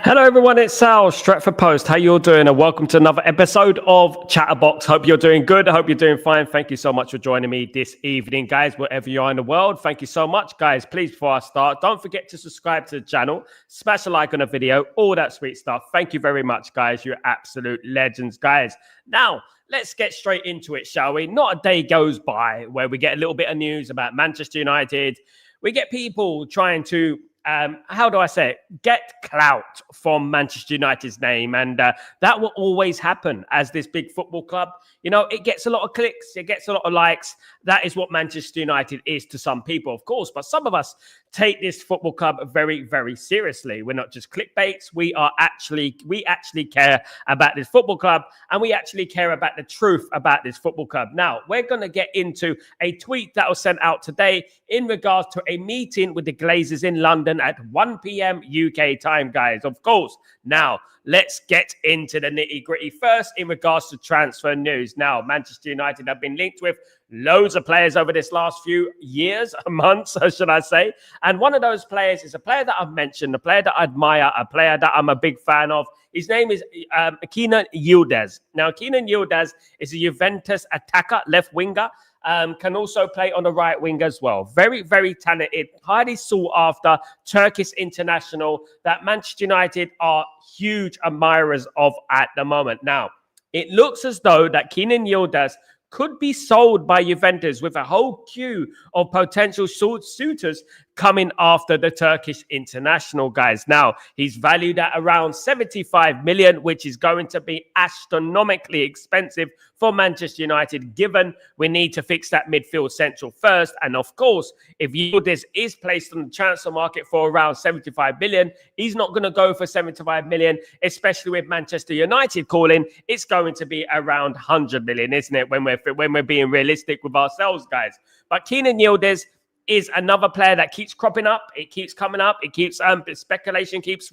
Hello everyone, it's Sal, Stretford Post. How you all doing? And welcome to another episode of Chatterbox. Hope you're doing good. I hope you're doing fine. Thank you so much for joining me this evening, guys, wherever you are in the world. Thank you so much, guys. Please, before I start, don't forget to subscribe to the channel, smash a like on the video, all that sweet stuff. Thank you very much, guys. You're absolute legends, guys. Now, let's get straight into it, shall we? Not a day goes by where we get a little bit of news about Manchester United. We get people trying to how do I say it? Get clout from Manchester United's name. And that will always happen as this big football club. You know, it gets a lot of clicks. It gets a lot of likes. That is what Manchester United is to some people, of course. But some of us take this football club very, very seriously. We're not just clickbaits. We actually care about this football club. And we actually care about the truth about this football club. Now, we're going to get into a tweet that was sent out today in regards to a meeting with the Glazers in London at 1 p.m. UK time, guys. Of course. Now, let's get into the nitty-gritty first in regards to transfer news. Now, Manchester United have been linked with loads of players over this last few years, months, should I say. And one of those players is a player that I've mentioned, a player that I admire, a player that I'm a big fan of. His name is Kenan Yildiz. Now, Kenan Yildiz is a Juventus attacker, left winger. Can also play on the right wing as well. Very, very talented, highly sought after Turkish international that Manchester United are huge admirers of at the moment. Now, it looks as though that Kenan Yildiz could be sold by Juventus with a whole queue of potential suitors coming after the Turkish international, guys. Now, he's valued at around 75 million, which is going to be astronomically expensive for Manchester United, given we need to fix that midfield central first. And of course, if Yildiz is placed on the transfer market for around 75 million, he's not going to go for 75 million, especially with Manchester United calling. It's going to be around 100 million, isn't it, when we're being realistic with ourselves, guys. But Kenan Yildiz is another player that keeps cropping up. It keeps coming up. It keeps speculation keeps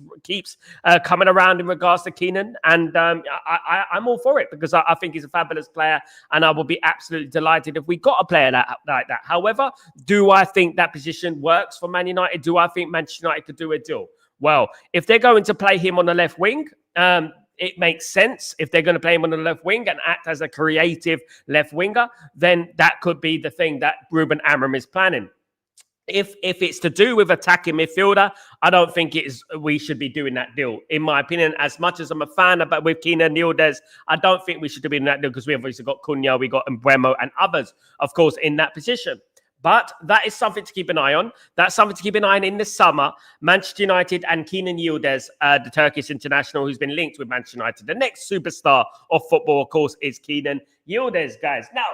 coming around in regards to Kenan, and I'm all for it because I think he's a fabulous player, and I will be absolutely delighted if we got a player like that. However, do I think that position works for Man United? Do I think Manchester United could do a deal? Well, if they're going to play him on the left wing, it makes sense. If they're going to play him on the left wing and act as a creative left winger, then that could be the thing that Ruben Amorim is planning. If it's to do with attacking midfielder, I don't think we should be doing that deal. In my opinion, as much as I'm a fan about with Kenan Yildiz, I don't think we should be doing that deal because we obviously got Cunha, we got Mbeumo and others, of course, in that position. But that is something to keep an eye on. That's something to keep an eye on in the summer. Manchester United and Kenan Yildiz, the Turkish international who's been linked with Manchester United. The next superstar of football, of course, is Kenan Yildiz, guys. Now,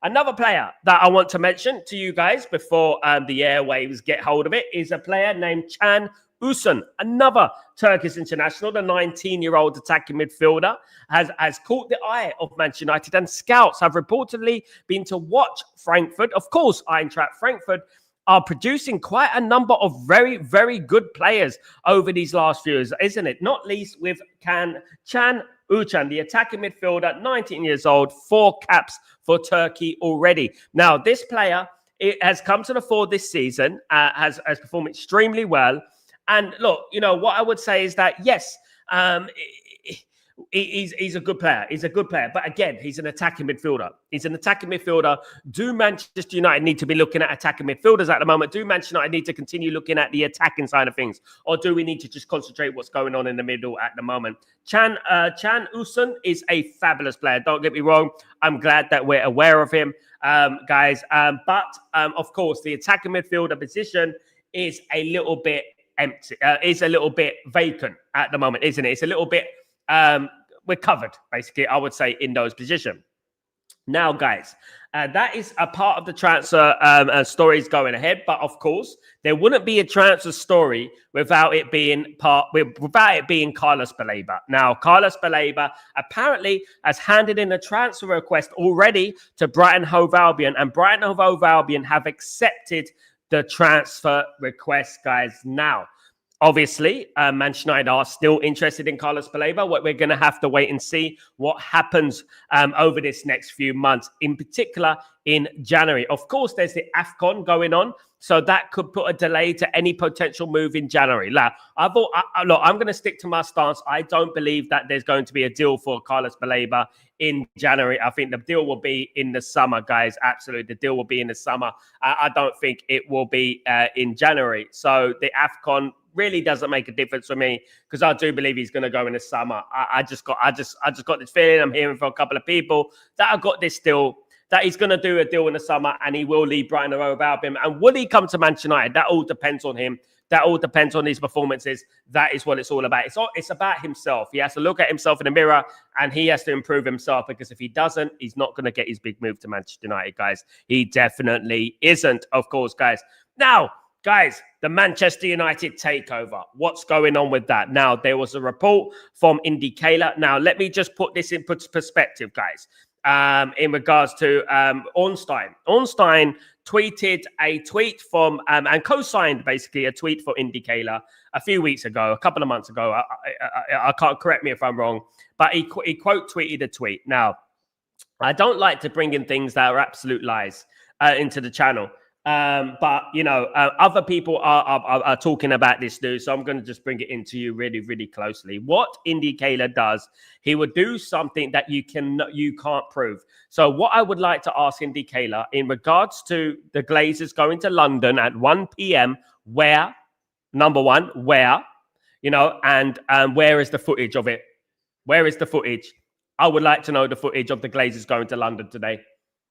another player that I want to mention to you guys before the airwaves get hold of it is a player named Can Usun, another Turkish international. The 19-year-old attacking midfielder has caught the eye of Manchester United, and scouts have reportedly been to watch Frankfurt. Of course, Eintracht Frankfurt are producing quite a number of very, very good players over these last few years, isn't it? Not least with Can Uçan, the attacking midfielder, 19 years old, 4 caps for Turkey already. Now, this player has come to the fore this season, has performed extremely well. And look, you know, what I would say is that, yes, he's a good player. He's a good player. But again, he's an attacking midfielder. He's an attacking midfielder. Do Manchester United need to be looking at attacking midfielders at the moment? Do Manchester United need to continue looking at the attacking side of things? Or do we need to just concentrate what's going on in the middle at the moment? Can Usun is a fabulous player. Don't get me wrong. I'm glad that we're aware of him, guys. But, of course, the attacking midfielder position is a little bit empty. Is a little bit vacant at the moment, isn't it? It's a little bit... we're covered, basically, I would say, in those positions. Now, guys, that is a part of the transfer stories going ahead. But of course, there wouldn't be a transfer story without it being Carlos Baleba. Now, Carlos Baleba apparently has handed in a transfer request already to Brighton Hove Albion, and Brighton Hove Albion have accepted the transfer request, guys. Now, Obviously, Manchester United are still interested in Carlos Baleba. What we're going to have to wait and see what happens over this next few months, in particular in January. Of course, there's the AFCON going on, so that could put a delay to any potential move in January. Look, I'm going to stick to my stance. I don't believe that there's going to be a deal for Carlos Baleba in January. I think the deal will be in the summer, guys. Absolutely, the deal will be in the summer. I don't think it will be in January. So the AFCON really doesn't make a difference for me, because I do believe he's going to go in the summer. I just got this feeling. I'm hearing from a couple of people that I've got this still, that he's going to do a deal in the summer and he will leave Brighton and Hove Albion. And would he come to Manchester United? That all depends on him. That all depends on his performances. That is what it's all about. It's about himself. He has to look at himself in the mirror and he has to improve himself, because if he doesn't, he's not going to get his big move to Manchester United, guys. He definitely isn't, of course, guys. Now, guys, the Manchester United takeover. What's going on with that? Now, there was a report from Indicator. Now, let me just put this in perspective, guys. In regards to Ornstein. Ornstein tweeted a tweet from and co-signed basically a tweet for Indicator a few weeks ago, a couple of months ago. I can't, correct me if I'm wrong, but he quote tweeted a tweet. Now, I don't like to bring in things that are absolute lies into the channel. But you know, other people are talking about this news, so I'm going to just bring it into you really, really closely. What Indicator does, he would do something that you can't prove. So what I would like to ask Indicator in regards to the Glazers going to London at 1 p.m. Where, number one, where, you know, and where is the footage of it? Where is the footage? I would like to know the footage of the Glazers going to London today.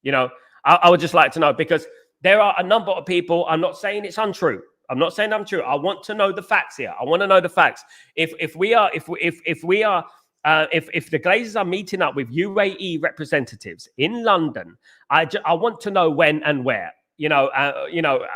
You know, I would just like to know, because there are a number of people. I'm not saying it's untrue. I'm not saying I'm true. I want to know the facts here. I want to know the facts. If the Glazers are meeting up with UAE representatives in London, I want to know when and where. You know,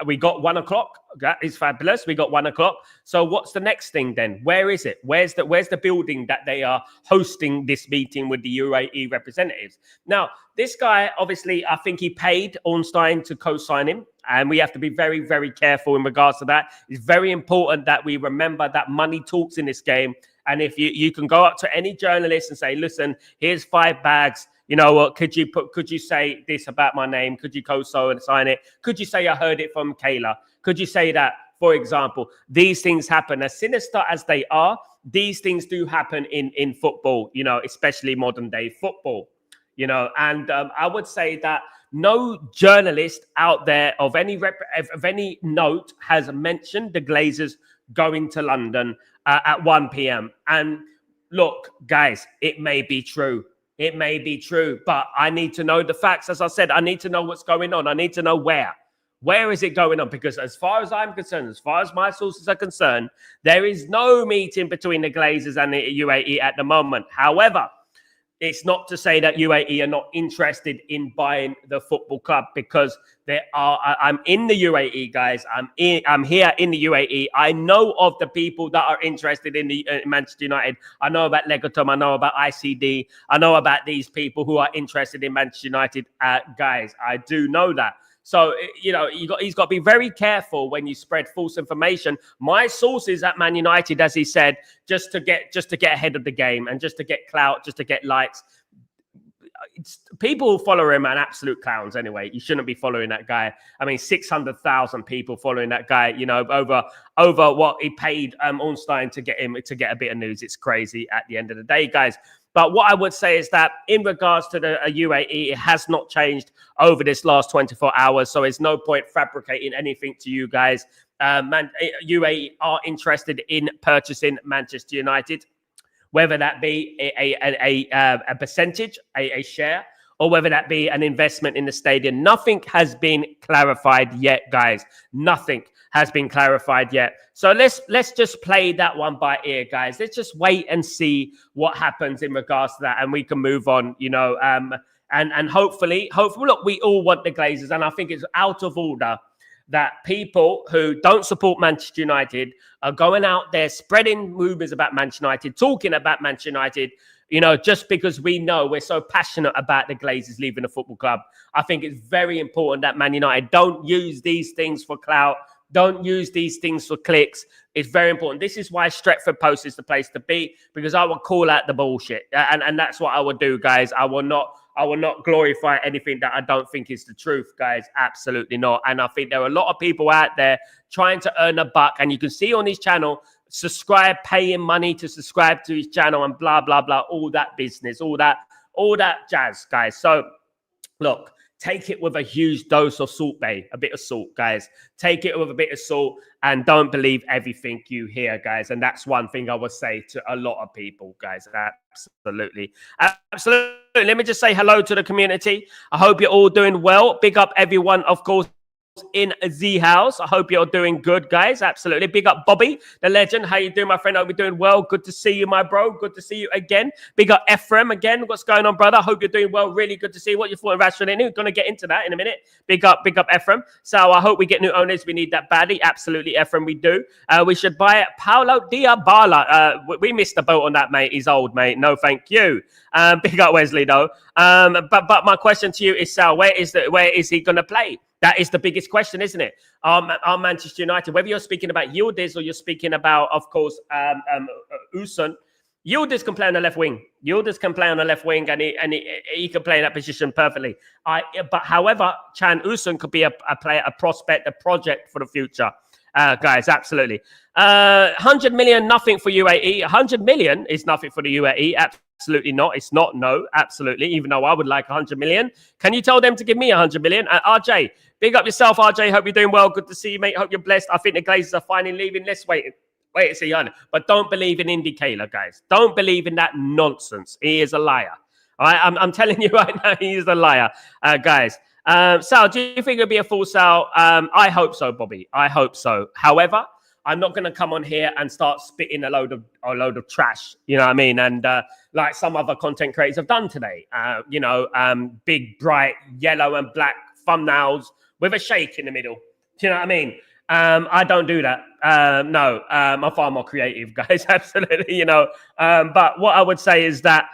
we got 1 o'clock. That is fabulous. We got 1 o'clock. So what's the next thing then? Where is it? Where's the building that they are hosting this meeting with the UAE representatives? Now, this guy, obviously, I think he paid Ornstein to co-sign him. And we have to be very, very careful in regards to that. It's very important that we remember that money talks in this game. And if you can go up to any journalist and say, listen, here's 5 bags. You know what? Could you say this about my name? Could you co-sign it? Could you say I heard it from Kayla? Could you say that, for example? These things happen. As sinister as they are, these things do happen in football, you know, especially modern day football, you know. And I would say that no journalist out there of any note has mentioned the Glazers going to London at 1 p.m. And look, guys, it may be true. It may be true, but I need to know the facts. As I said, I need to know what's going on. I need to know where. Where is it going on? Because as far as I'm concerned, as far as my sources are concerned, there is no meeting between the Glazers and the UAE at the moment. However, it's not to say that UAE are not interested in buying the football club, because I'm in the UAE, guys. I'm here in the UAE. I know of the people that are interested in the Manchester United. I know about Legatum. I know about ICD. I know about these people who are interested in Manchester United, guys. I do know that. So, you know, he's got to be very careful when you spread false information. My sources at Man United, as he said, just to get ahead of the game and just to get clout, just to get likes. People who follow him are absolute clowns anyway. You shouldn't be following that guy. I mean, 600,000 people following that guy, you know, over what he paid Ornstein to get a bit of news. It's crazy at the end of the day, guys. But what I would say is that in regards to the UAE, it has not changed over this last 24 hours. So there's no point fabricating anything to you guys. UAE are interested in purchasing Manchester United, whether that be a percentage, a share, or whether that be an investment in the stadium. Nothing has been clarified yet, guys. Nothing has been clarified yet. So let's just play that one by ear, guys. Let's just wait and see what happens in regards to that, and we can move on, you know. And hopefully, look, we all want the Glazers, and I think it's out of order that people who don't support Manchester United are going out there spreading rumors about Manchester United, talking about Manchester United, you know, just because we know we're so passionate about the Glazers leaving the football club. I think it's very important that Man United don't use these things for clout, don't use these things for clicks. It's very important. This is why Stretford Post is the place to be, because I will call out the bullshit. And that's what I will do, guys. I will not glorify anything that I don't think is the truth, guys. Absolutely not. And I think there are a lot of people out there trying to earn a buck. And you can see on his channel, subscribe, paying money to subscribe to his channel and blah, blah, blah, all that business, all that jazz, guys. So look, take it with a huge dose of salt, a bit of salt, guys. Take it with a bit of salt and don't believe everything you hear, guys. And that's one thing I would say to a lot of people, guys. Absolutely. Absolutely. Let me just say hello to the community. I hope you're all doing well. Big up everyone, of course, in the house. I hope you're doing good, guys. Absolutely. Big up Bobby, the legend. How you doing, my friend? I hope you're doing well. Good to see you, my bro. Good to see you again. Big up Ephraim again. What's going on, brother? I hope you're doing well. Really good to see what you thought of Rashford. We're going to get into that in a minute. Big up Ephraim. So I hope we get new owners. We need that badly. Absolutely, Ephraim, we do. We should buy it. Paulo Diabala. We missed the boat on that, mate. He's old, mate. No, thank you. Big up Wesley, though. But my question to you is, Sal, where is he going to play? That is the biggest question, isn't it? Our Manchester United, whether you're speaking about Yildiz or you're speaking about, of course, Usun, Yildiz can play on the left wing. Yildiz can play on the left wing, and he can play in that position perfectly. But however, Chan Usun could be a player, a prospect, a project for the future. Guys, absolutely. 100 million, nothing for UAE. 100 million is nothing for the UAE. Absolutely not. It's not, no, absolutely. Even though I would like 100 million. Can you tell them to give me 100 million? RJ, big up yourself, RJ. Hope you're doing well. Good to see you, mate. Hope you're blessed. I think the Glazers are finally leaving. Let's wait and see. But don't believe in Indy Kaler, guys. Don't believe in that nonsense. He is a liar. All right, I'm telling you right now, he is a liar, guys. Sal, do you think it'll be a full Sal? I hope so, Bobby. I hope so. However, I'm not going to come on here and start spitting a load of trash. You know what I mean? And like some other content creators have done today. Big, bright, yellow and black thumbnails with a shake in the middle. Do you know what I mean? I don't do that. No, I'm far more creative, guys. Absolutely, But what I would say is that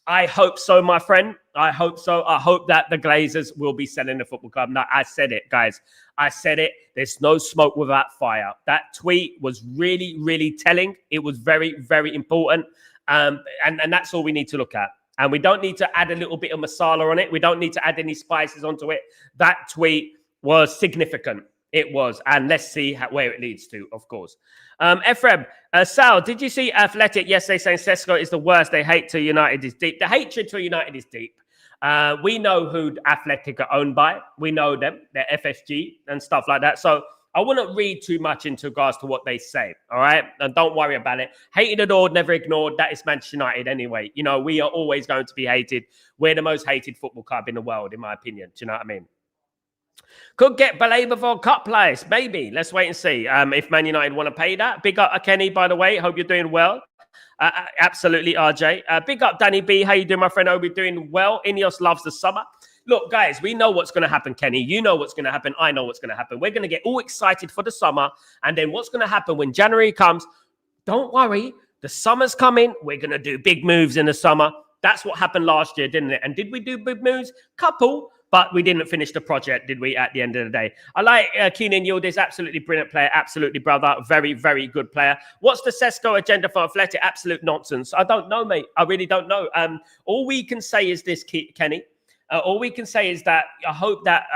I hope so, my friend. I hope so. I hope that the Glazers will be selling the football club. No, I said it, guys. I said it. There's no smoke without fire. That tweet was really, really telling. It was very, very important. And that's all we need to look at. And we don't need to add a little bit of masala on it. We don't need to add any spices onto it. That tweet was significant. It was. And let's see where it leads to, of course. Ephraim, Sal, did you see Athletic yesterday saying Sesko is the worst? They hate to United is deep. The hatred to United is deep. We know who Athletic are owned by. We know them. They're FSG and stuff like that. So I wouldn't read too much into regards to what they say. All right. And don't worry about it. Hated, adored, never ignored. That is Manchester United anyway. We are always going to be hated. We're the most hated football club in the world, in my opinion. Do you know what I mean? Could get Baleba for a cup place. Maybe. Let's wait and see if Man United want to pay that. Big up Kenny, by the way. Hope you're doing well. Absolutely, RJ. Big up Danny B. How you doing, my friend? Hope you're doing well. Ineos loves the summer. Look, guys, we know what's going to happen, Kenny. You know what's going to happen. I know what's going to happen. We're going to get all excited for the summer. And then what's going to happen when January comes? Don't worry. The summer's coming. We're going to do big moves in the summer. That's what happened last year, didn't it? And did we do big moves? Couple. But we didn't finish the project, did we, at the end of the day? I like Keenan Yildiz, absolutely brilliant player, absolutely, brother, very, very good player. What's the Sesko agenda for Athletic? Absolute nonsense. I don't know, mate. I really don't know. All we can say is this, Kenny. All we can say is that I hope that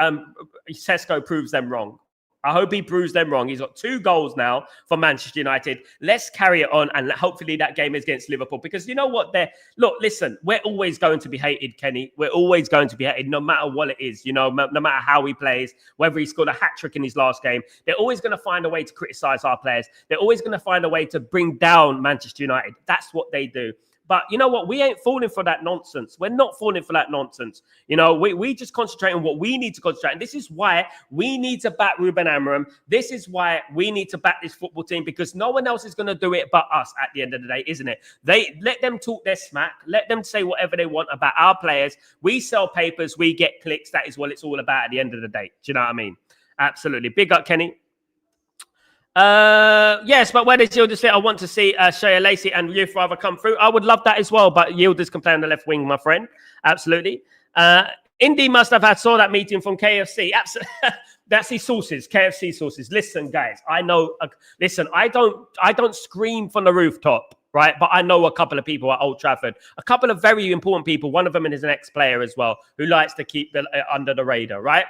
Sesko proves them wrong. I hope he proves them wrong. He's got 2 goals now for Manchester United. Let's carry it on, and hopefully that game is against Liverpool. Because you know what? Look, listen, we're always going to be hated, Kenny. We're always going to be hated, no matter what it is. No matter how he plays, whether he scored a hat-trick in his last game. They're always going to find a way to criticize our players. They're always going to find a way to bring down Manchester United. That's what they do. But you know what? We ain't falling for that nonsense. We're not falling for that nonsense. We just concentrate on what we need to concentrate. And this is why we need to back Ruben Amorim. This is why we need to back this football team, because no one else is going to do it but us at the end of the day, isn't it? They let them talk their smack. Let them say whatever they want about our players. We sell papers. We get clicks. That is what it's all about at the end of the day. Do you know what I mean? Absolutely. Big up, Kenny. Yes, but where does Yildiz fit? I want to see Shea Lacey and Youth Rather come through. I would love that as well, but Yildiz can play on the left wing, my friend. Absolutely. Indy must have saw that meeting from KFC. Absolutely. That's his sources, KFC sources. Listen, guys, I know. Listen, I don't scream from the rooftop, right? But I know a couple of people at Old Trafford, a couple of very important people. One of them is an ex-player as well, who likes to keep under the radar, right?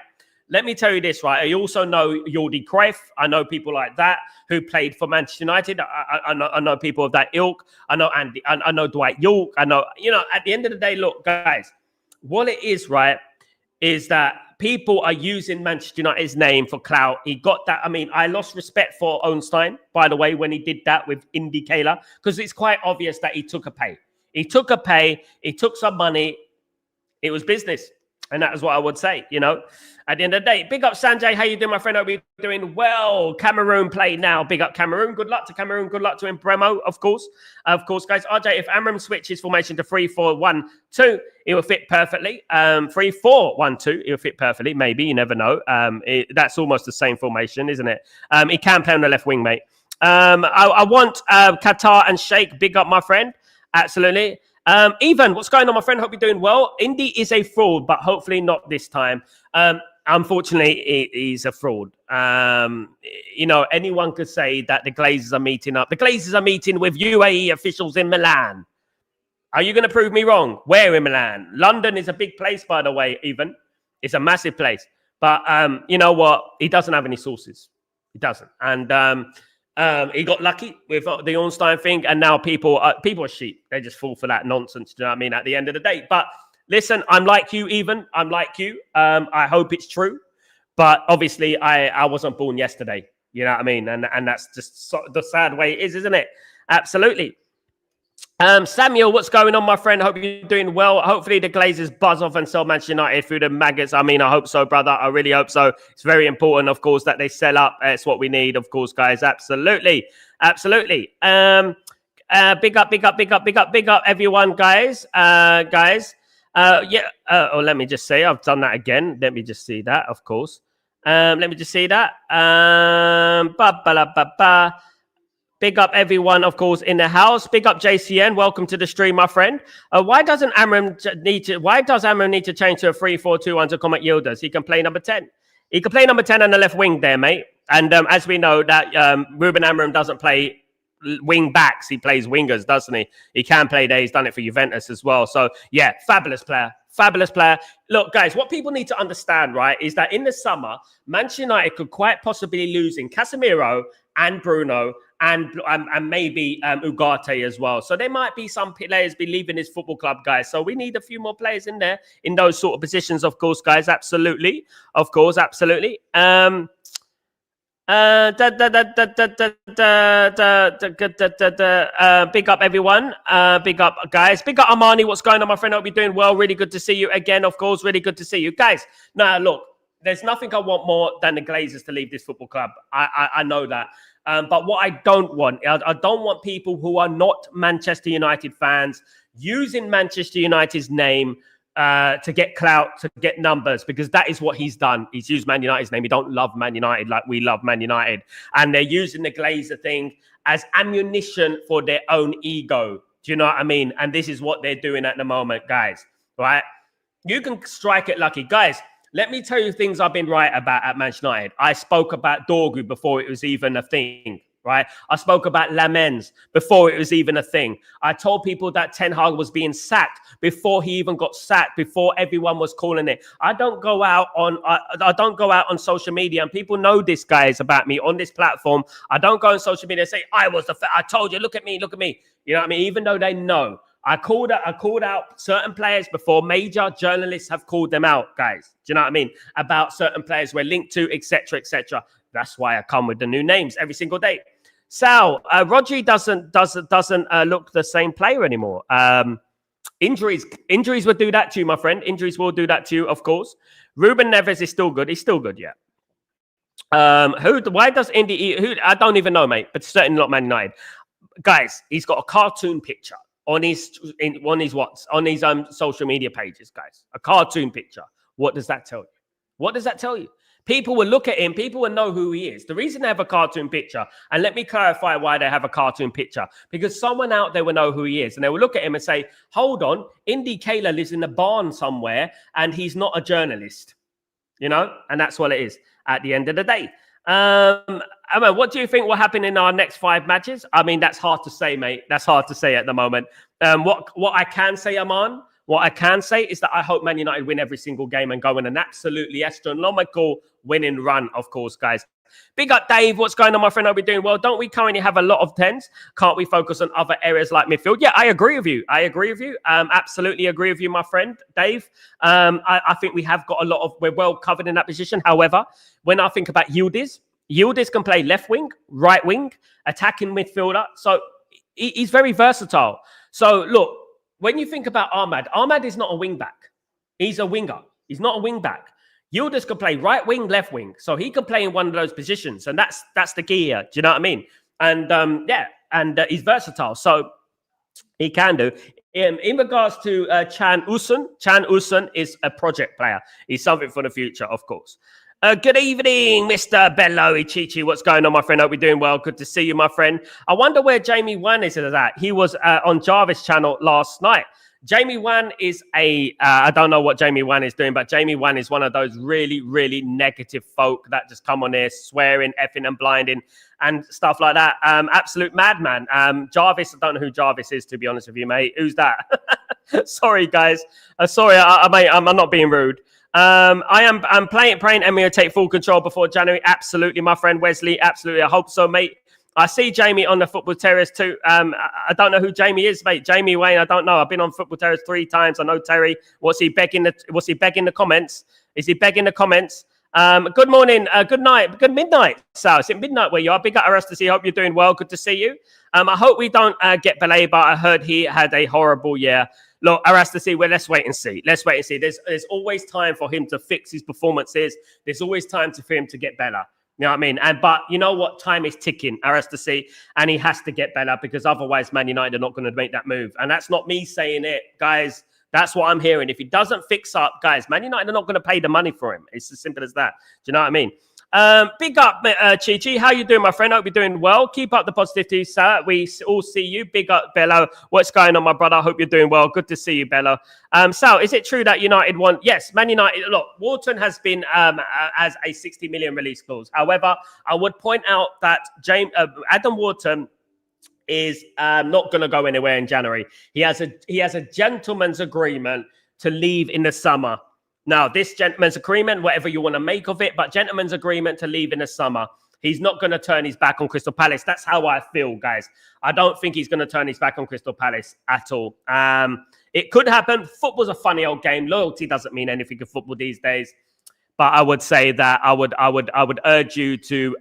Let me tell you this, right? I also know Jordi Cruyff. I know people like that who played for Manchester United. I know people of that ilk. I know Andy. I know Dwight York. I know, at the end of the day, look, guys, what it is, right, is that people are using Manchester United's name for clout. He got that. I mean, I lost respect for Ornstein, by the way, when he did that with Indy Kayla, because it's quite obvious that he took a pay. He took some money. It was business. And that is what I would say, at the end of the day. Big up, Sanjay. How you doing, my friend? Hope you're doing well. Cameroon play now. Big up, Cameroon. Good luck to Cameroon. Good luck to Imbremo, of course. Of course, guys. RJ, if Amram switches formation to 3-4-1-2, it will fit perfectly. 3-4-1-2, it will fit perfectly. Maybe. You never know. That's almost the same formation, isn't it? He can play on the left wing, mate. I want Qatar and Sheikh. Big up, my friend. Absolutely. Evan, what's going on, my friend? Hope you're doing well. Indy is a fraud, but hopefully not this time. Unfortunately, he's a fraud. Anyone could say that the Glazers are meeting up. The Glazers are meeting with UAE officials in Milan. Are you going to prove me wrong? Where in Milan? London is a big place, by the way, Evan. It's a massive place. But you know what? He doesn't have any sources. He doesn't. And he got lucky with the Ornstein thing, and now people are sheep. They just fall for that nonsense. Do you know what I mean? At the end of the day, but listen, I'm like you, even. I'm like you. I hope it's true, but obviously, I wasn't born yesterday. You know what I mean? And that's just the sad way it is, isn't it? Absolutely. Samuel, what's going on, my friend? Hope you're doing well. Hopefully the Glazers buzz off and sell Manchester United through the maggots. I mean, I hope so, brother. I really hope so. It's very important, of course, that they sell up. It's what we need, of course, guys. Absolutely. Absolutely. Big up, everyone, guys. Let me just say, I've done that again. Let me just see that, of course. Let me just see that. Big up everyone, of course, in the house. Big up JCN. Welcome to the stream, my friend. Why does Amram need to change to a 3-4-2 to Comet Yildiz? He can play number 10. He can play number 10 on the left wing there, mate. And as we know, that Ruben Amram doesn't play wing backs. He plays wingers, doesn't he? He can play there. He's done it for Juventus as well. So, yeah, fabulous player. Fabulous player. Look, guys, what people need to understand, right, is that in the summer, Manchester United could quite possibly lose in Casemiro and Bruno and maybe Ugarte as well. So there might be some players be leaving this football club, guys. So we need a few more players in there in those sort of positions, of course, guys. Absolutely. Of course, absolutely. Big up everyone. Big up, guys. Big up Armani. What's going on, my friend? Hope you're doing well. Really good to see you again, of course. Really good to see you, guys. Now, look, there's nothing I want more than the Glazers to leave this football club. I know that. But what I don't want people who are not Manchester United fans using Manchester United's name to get clout, to get numbers, because that is what he's done. He's used Man United's name. He don't love Man United like we love Man United. And they're using the Glazer thing as ammunition for their own ego. Do you know what I mean? And this is what they're doing at the moment, guys. Right? You can strike it lucky. Guys, let me tell you things I've been right about at Manchester United. I spoke about Dorgu before it was even a thing, right? I spoke about Lamens before it was even a thing. I told people that Ten Hag was being sacked before he even got sacked, before everyone was calling it. I don't go out on social media, and people know this, guys, about me on this platform. I don't go on social media and say, I told you, look at me. You know what I mean? Even though they know. I called out certain players before. Major journalists have called them out, guys. Do you know what I mean? About certain players we're linked to, etc., etc. That's why I come with the new names every single day. Sal, Rodri doesn't look the same player anymore. Injuries will do that to you, my friend. Injuries will do that to you, of course. Ruben Neves is still good. He's still good, yeah. Why does Indy? I don't even know, mate. But certainly not Man United, guys. He's got a cartoon picture on his social media pages, guys. A cartoon picture. What does that tell you? What does that tell you? People will look at him, people will know who he is. The reason they have a cartoon picture, and let me clarify why they have a cartoon picture, because someone out there will know who he is, and they will look at him and say, hold on, Indy Kaler lives in a barn somewhere, and he's not a journalist, you know? And that's what it is at the end of the day. Emma, what do you think will happen in our next 5 matches? I mean, that's hard to say, mate. That's hard to say at the moment. What I can say, Aman, what I can say is that I hope Man United win every single game and go on an absolutely astronomical winning run, of course, guys. Big up, Dave. What's going on, my friend? Hope you're doing well. Don't we currently have a lot of 10s? Can't we focus on other areas like midfield? Yeah, I agree with you. Absolutely agree with you, my friend, Dave. I think we have got we're well covered in that position. However, when I think about Yildiz can play left wing, right wing, attacking midfielder. So he's very versatile. So look, when you think about Ahmad is not a wing back. He's a winger. He's not a wing back. Yildiz can play right wing, left wing. So he can play in one of those positions. And that's the key here. Do you know what I mean? And he's versatile. So he can do. In regards to Chan Usun is a project player. He's something for the future, of course. Good evening, Mr. Bello Ichichi. What's going on, my friend? Hope you're doing well. Good to see you, my friend. I wonder where Jamie Wan is at. He was on Jarvis' channel last night. Jamie Wan is I don't know what Jamie Wan is doing, but Jamie Wan is one of those really, really negative folk that just come on here swearing, effing and blinding and stuff like that. Absolute madman. Jarvis, I don't know who Jarvis is, to be honest with you, mate. Who's that? Sorry, guys. Sorry, mate, I'm not being rude. I'm praying Emmy will take full control before January. Absolutely, my friend Wesley. Absolutely. I hope so, mate. I see Jamie on the Football Terrace too. I don't know who Jamie is, mate. Jamie Wayne, I don't know. I've been on Football Terrace 3 times. I know Terry. Was he begging the comments? Is he begging the comments? Good morning, good night, good midnight, Sal. Is it midnight where you are? Big up us to see. Hope you're doing well. Good to see you. I hope we don't get Baleba. I heard he had a horrible year. Look, Arastasi, well, let's wait and see. Let's wait and see. There's always time for him to fix his performances. There's always time for him to get better. You know what I mean? But you know what? Time is ticking, Arastasi, and he has to get better because otherwise Man United are not going to make that move. And that's not me saying it, guys. That's what I'm hearing. If he doesn't fix up, guys, Man United are not going to pay the money for him. It's as simple as that. Do you know what I mean? Big up, Chi-Chi. How you doing, my friend? Hope you're doing well. Keep up the positivity, sir. We all see you. Big up, Bello. What's going on, my brother? I hope you're doing well. Good to see you, Bello. Sal, is it true that United want... Yes, Man United... Look, Wharton has been as a 60 million release clause. However, I would point out that Adam Wharton is not going to go anywhere in January. He has a gentleman's agreement to leave in the summer. Now, this gentleman's agreement, whatever you want to make of it, but gentleman's agreement to leave in the summer. He's not going to turn his back on Crystal Palace. That's how I feel, guys. I don't think he's going to turn his back on Crystal Palace at all. It could happen. Football's a funny old game. Loyalty doesn't mean anything in football these days. But I would say that I would urge you to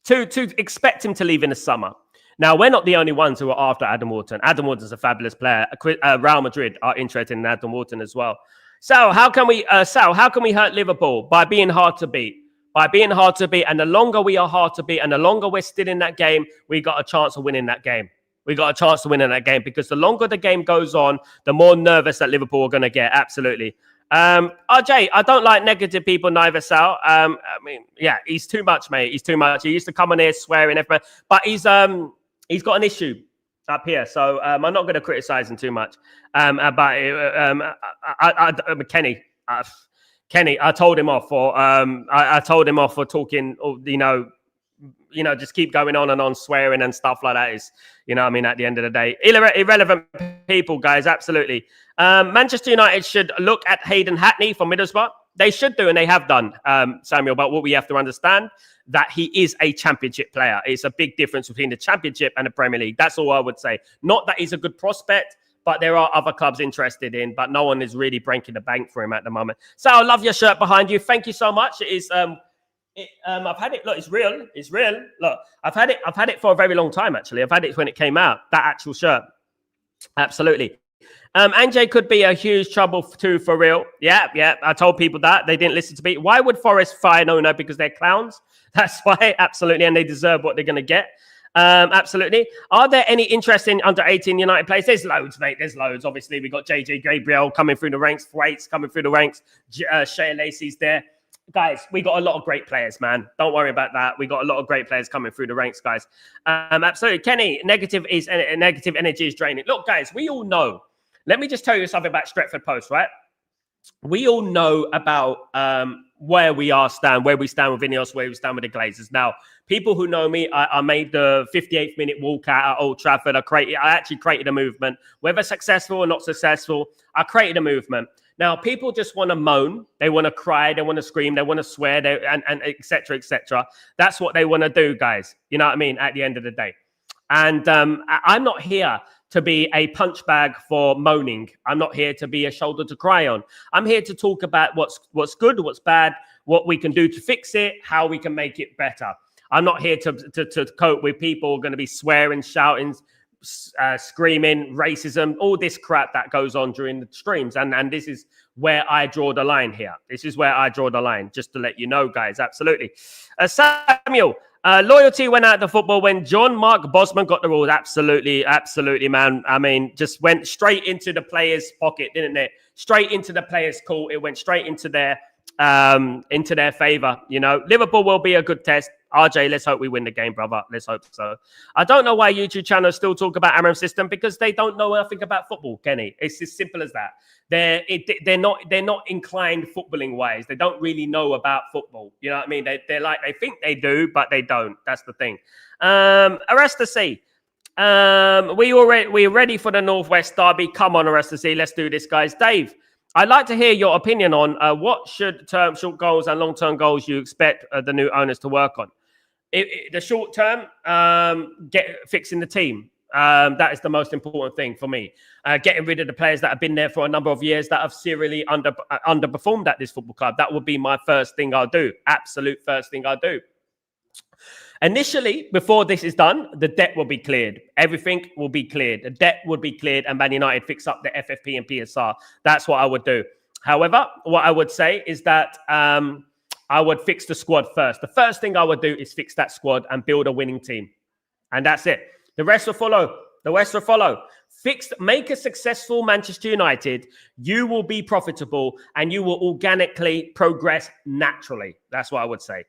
expect him to leave in the summer. Now, we're not the only ones who are after Adam Wharton. Adam Wharton's a fabulous player. Real Madrid are interested in Adam Wharton as well. Sal, how can we hurt Liverpool? By being hard to beat. By being hard to beat. And the longer we are hard to beat and the longer we're still in that game, we got a chance of winning that game. We got a chance to win in that game because the longer the game goes on, the more nervous that Liverpool are going to get. Absolutely. RJ, I don't like negative people neither, Sal. I mean, yeah, he's too much, mate. He's too much. He used to come on here swearing everybody, but he's got an issue up here, so I'm not going to criticize him too much. Kenny, I told him off for I told him off for talking, just keep going on and on swearing and stuff like that is, you know what I mean, at the end of the day. Irrelevant people, guys, absolutely. Manchester United should look at Hayden Hackney from Middlesbrough. They should do, and they have done, Samuel, but what we have to understand, that he is a championship player. It's a big difference between the championship and the Premier League. That's all I would say. Not that he's a good prospect, but there are other clubs interested in, but no one is really breaking the bank for him at the moment. So I love your shirt behind you. Thank you so much. It is, I've had it. Look, it's real. It's real. Look, I've had it for a very long time, actually. I've had it when it came out, that actual shirt. Absolutely. Anjay could be a huge trouble too, for real. Yeah. I told people that. They didn't listen to me. Why would Forest fire Nuno? Because they're clowns. That's why, absolutely. And they deserve what they're going to get. Absolutely. Are there any interesting under-18 United players? There's loads, mate. There's loads. Obviously, we've got JJ Gabriel coming through the ranks. Thwaites coming through the ranks. Shea Lacey's there. guys, we got a lot of great players, man. Don't worry about that. We got a lot of great players coming through the ranks, guys. Absolutely. Kenny, negative energy is draining. Look, guys, we all know. Let me just tell you something about Stretford Post, right? We all know about where we stand with Ineos, where we stand with the Glazers. Now, people who know me, I made the 58th minute walkout at Old Trafford. I actually created a movement. Whether successful or not successful, I created a movement. Now, people just want to moan. They want to cry. They want to scream. They want to swear, and et cetera, et cetera. That's what they want to do, guys. You know what I mean? At the end of the day. And I'm not here to be a punch bag for moaning. I'm not here to be a shoulder to cry on. I'm here to talk about what's good, what's bad, what we can do to fix it, how we can make it better. I'm not here to cope with people who are going to be swearing, shouting, screaming, racism, all this crap that goes on during the streams. And this is where I draw the line here. This is where I draw the line, just to let you know, guys. Absolutely. Samuel, loyalty went out the football when John Mark Bosman got the rules. Absolutely, absolutely, man. I mean, just went straight into the players' pocket, didn't it? Straight into the players' court. It went straight into their favor. You know, Liverpool will be a good test. RJ, let's hope we win the game, brother. Let's hope so. I don't know why YouTube channels still talk about Amram's system, because they don't know nothing about football, Kenny. It's as simple as that. They're not inclined footballing wise. They don't really know about football. You know what I mean? They think they do, but they don't. That's the thing. Arresta C. We're ready for the Northwest Derby. Come on, Arresta C. Let's do this, guys. Dave, I'd like to hear your opinion on what short goals and long-term goals you expect the new owners to work on. The short term, fixing the team. That is the most important thing for me. Getting rid of the players that have been there for a number of years that have serially underperformed at this football club. That would be my first thing I'll do. Absolute first thing I'll do. Initially, before this is done, the debt will be cleared. Everything will be cleared. The debt would be cleared, and Man United fix up the FFP and PSR. That's what I would do. However, what I would say is that I would fix the squad first. The first thing I would do is fix that squad and build a winning team. And that's it. The rest will follow. The rest will follow. Make a successful Manchester United. You will be profitable and you will organically progress naturally. That's what I would say.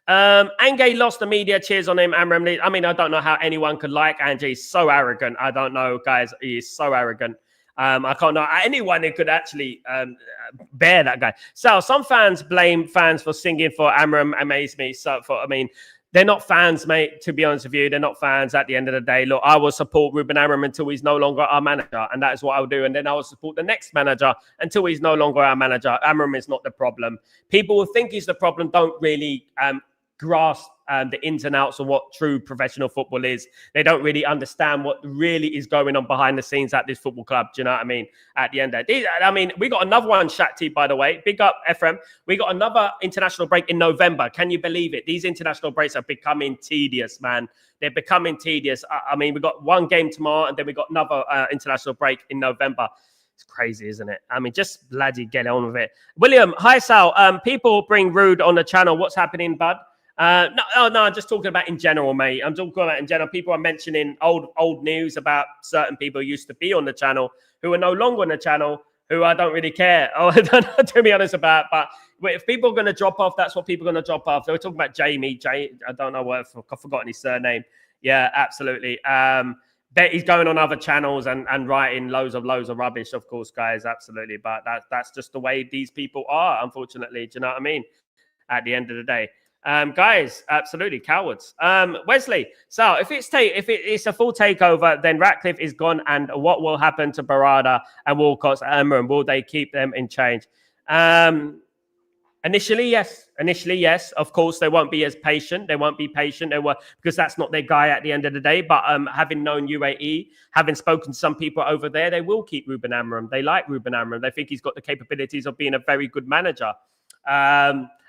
Ange lost the media. Cheers on him. Amram. I mean, I don't know how anyone could like Ange. He's so arrogant. I don't know, guys. He is so arrogant. I can't know anyone who could actually bear that guy. So some fans blame fans for singing for Amram. Amaze me. They're not fans, mate. To be honest with you, they're not fans. At the end of the day, look, I will support Ruben Amram until he's no longer our manager, and that is what I will do. And then I will support the next manager until he's no longer our manager. Amram is not the problem. People who think he's the problem don't really grasp the ins and outs of what true professional football is. They don't really understand what really is going on behind the scenes at this football club. Do you know what I mean? At the end of it, I mean, we got another one, Shakti, by the way. Big up, Ephraim. We got another international break in November. Can you believe it? These international breaks are becoming tedious, man. They're becoming tedious. I mean, we got one game tomorrow, and then we got another international break in November. It's crazy, isn't it? I mean, just bloody get on with it. William, hi, Sal. People bring rude on the channel. What's happening, bud? No, I'm just talking about in general, mate. I'm talking about in general. People are mentioning old news about certain people who used to be on the channel who are no longer on the channel, who I don't really care. I don't know, to be honest about. But if people are going to drop off, that's what people are going to drop off. They were talking about Jamie. I don't know what, I've forgotten his surname. Yeah, absolutely. He's going on other channels and writing loads of rubbish, of course, guys. Absolutely. But that's just the way these people are, unfortunately. Do you know what I mean? At the end of the day. Guys, absolutely cowards. Wesley, so if it's a full takeover, then Ratcliffe is gone, and what will happen to Barada and Walcott's Amram? Will they keep them in change? Initially, yes. Of course, they won't be as patient. They won't be patient. Because that's not their guy at the end of the day. But having known UAE, having spoken to some people over there, they will keep Ruben Amram. They like Ruben Amram. They think he's got the capabilities of being a very good manager.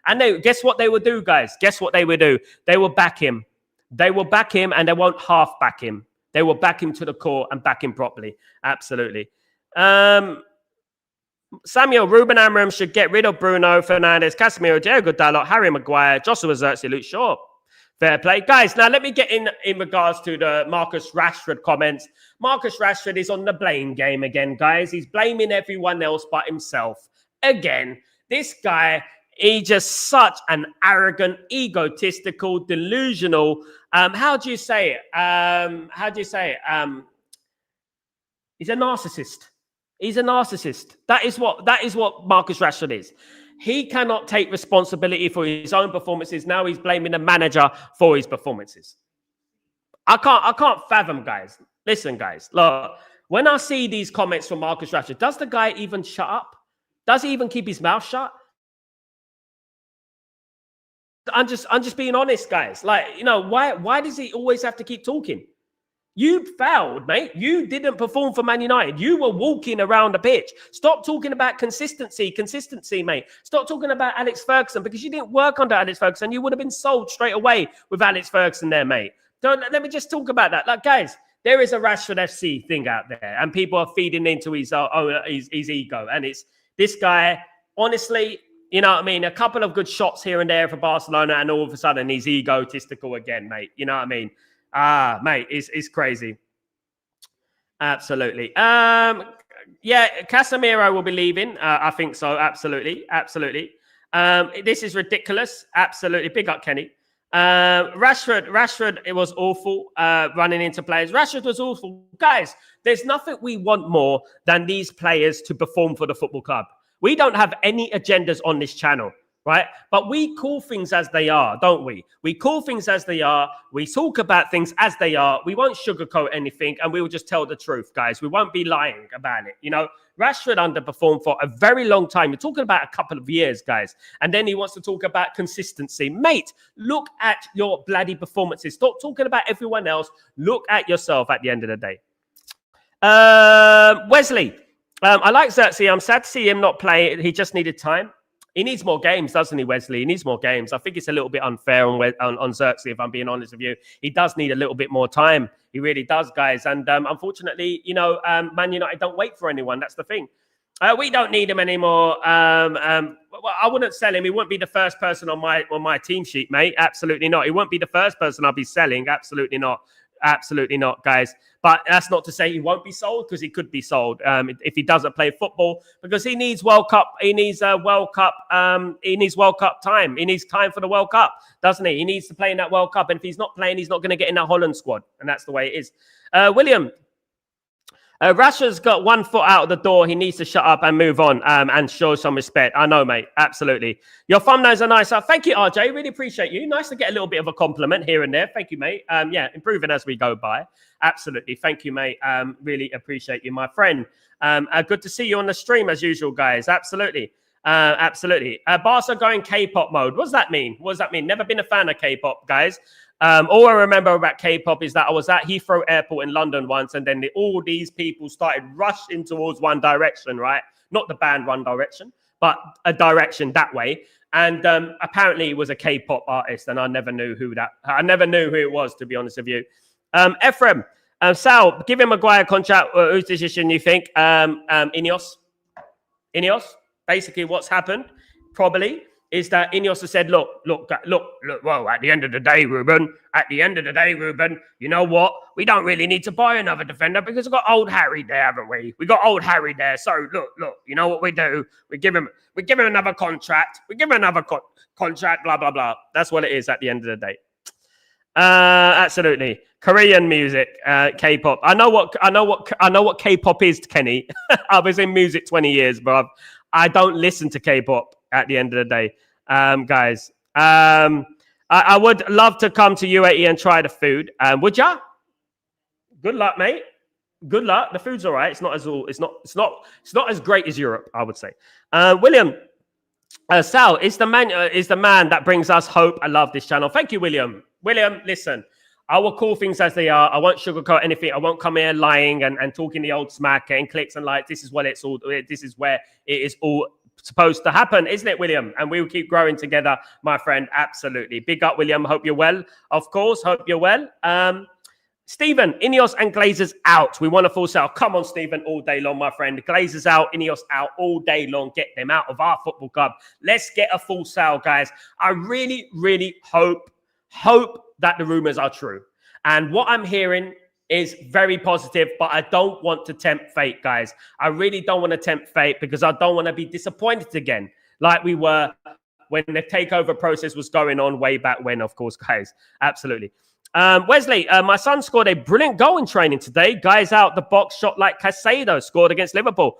And guess what they will do, guys? Guess what they will do? They will back him. They will back him, and they won't half back him. They will back him to the core and back him properly. Absolutely. Samuel, Ruben Amram should get rid of Bruno Fernandes, Casemiro, Diego Dalot, Harry Maguire, Joshua Zirkzee, Luke Shaw. Fair play. Guys, now let me get in regards to the Marcus Rashford comments. Marcus Rashford is on the blame game again, guys. He's blaming everyone else but himself. Again, this guy, He's just such an arrogant, egotistical, delusional. How do you say it? He's a narcissist. He's a narcissist. That is what Marcus Rashford is. He cannot take responsibility for his own performances. Now he's blaming the manager for his performances. I can't fathom, guys. Listen, guys. Look, when I see these comments from Marcus Rashford, does the guy even shut up? Does he even keep his mouth shut? I'm just being honest, guys. Like, you know, why does he always have to keep talking? You failed, mate. You didn't perform for Man United. You were walking around the pitch. Stop talking about consistency, mate. Stop talking about Alex Ferguson, because you didn't work under Alex Ferguson. You would have been sold straight away with Alex Ferguson there, mate. Let me just talk about that. Like, guys, there is a Rashford FC thing out there, and people are feeding into his ego. And it's this guy, honestly, you know what I mean? A couple of good shots here and there for Barcelona, and all of a sudden he's egotistical again, mate. You know what I mean? Mate, it's crazy. Absolutely. Yeah, Casemiro will be leaving. I think so. Absolutely. This is ridiculous. Absolutely. Big up, Kenny. Rashford, it was awful running into players. Rashford was awful. Guys, there's nothing we want more than these players to perform for the football club. We don't have any agendas on this channel, right? But we call things as they are, don't we? We call things as they are. We talk about things as they are. We won't sugarcoat anything, and we will just tell the truth, guys. We won't be lying about it. You know, Rashford underperformed for a very long time. We're talking about a couple of years, guys. And then he wants to talk about consistency. Mate, look at your bloody performances. Stop talking about everyone else. Look at yourself at the end of the day. Wesley, I like Xerxes. I'm sad to see him not play. He just needed time. He needs more games, doesn't he, Wesley? He needs more games. I think it's a little bit unfair on Xerxes, if I'm being honest with you. He does need a little bit more time. He really does, guys. And unfortunately, you know, Man United don't wait for anyone. That's the thing. We don't need him anymore. Well, I wouldn't sell him. He wouldn't be the first person on my team sheet, mate. Absolutely not. He won't be the first person I'll be selling. Absolutely not. Absolutely not, guys. But that's not to say he won't be sold, because he could be sold if he doesn't play football, because he needs World Cup. He needs World Cup. He needs World Cup time. He needs time for the World Cup, doesn't he? He needs to play in that World Cup. And if he's not playing, he's not going to get in that Holland squad. And that's the way it is. William, Rashford's got one foot out of the door. He needs to shut up and move on and show some respect. I know, mate. Absolutely. Your thumbnails are nice. Thank you, RJ. Really appreciate you. Nice to get a little bit of a compliment here and there. Thank you, mate. Yeah, improving as we go by. Absolutely. Thank you, mate. Really appreciate you, my friend. Good to see you on the stream as usual, guys. Absolutely. Absolutely. Barca going K-pop mode. What does that mean? What does that mean? Never been a fan of K-pop, guys. All I remember about K-pop is that I was at Heathrow Airport in London once, and then all these people started rushing towards One Direction, right? Not the band One Direction, but a direction that way. And apparently it was a K-pop artist, and I never knew who it was, to be honest with you. Ephraim, Sal, give him Maguire contract. Whose decision you think? Ineos. Basically, what's happened probably is that Ineos has said, look, well, at the end of the day, Ruben, you know what? We don't really need to buy another defender because we've got old Harry there, haven't we? We got old Harry there. So look, you know what we do? We give him another contract. Contract, blah, blah, blah. That's what it is at the end of the day. Absolutely. Korean music, K-pop. I know what K-pop is, Kenny. I was in music 20 years, but I don't listen to K-pop at the end of the day, guys. I would love to come to UAE and try the food. Would ya? Good luck, mate. Good luck. The food's all right. It's not as great as Europe, I would say. William, Sal is the man that brings us hope. I love this channel. Thank you, William. William, listen. I will call things as they are. I won't sugarcoat anything. I won't come here lying and talking the old smack, getting clicks and likes. This is where it is all supposed to happen, isn't it, William? And we will keep growing together, my friend. Absolutely. Big up, William. Hope you're well. Of course, hope you're well. Stephen, Ineos and Glazers out. We want a full sale. Come on, Stephen, all day long, my friend. Glazers out, Ineos out all day long. Get them out of our football club. Let's get a full sale, guys. I really, really hope that the rumors are true. And what I'm hearing is very positive, but I don't want to tempt fate, guys. I really don't want to tempt fate because I don't want to be disappointed again like we were when the takeover process was going on way back when, of course, guys. Absolutely. Wesley, my son scored a brilliant goal in training today. Guys out the box, shot like Casado, scored against Liverpool.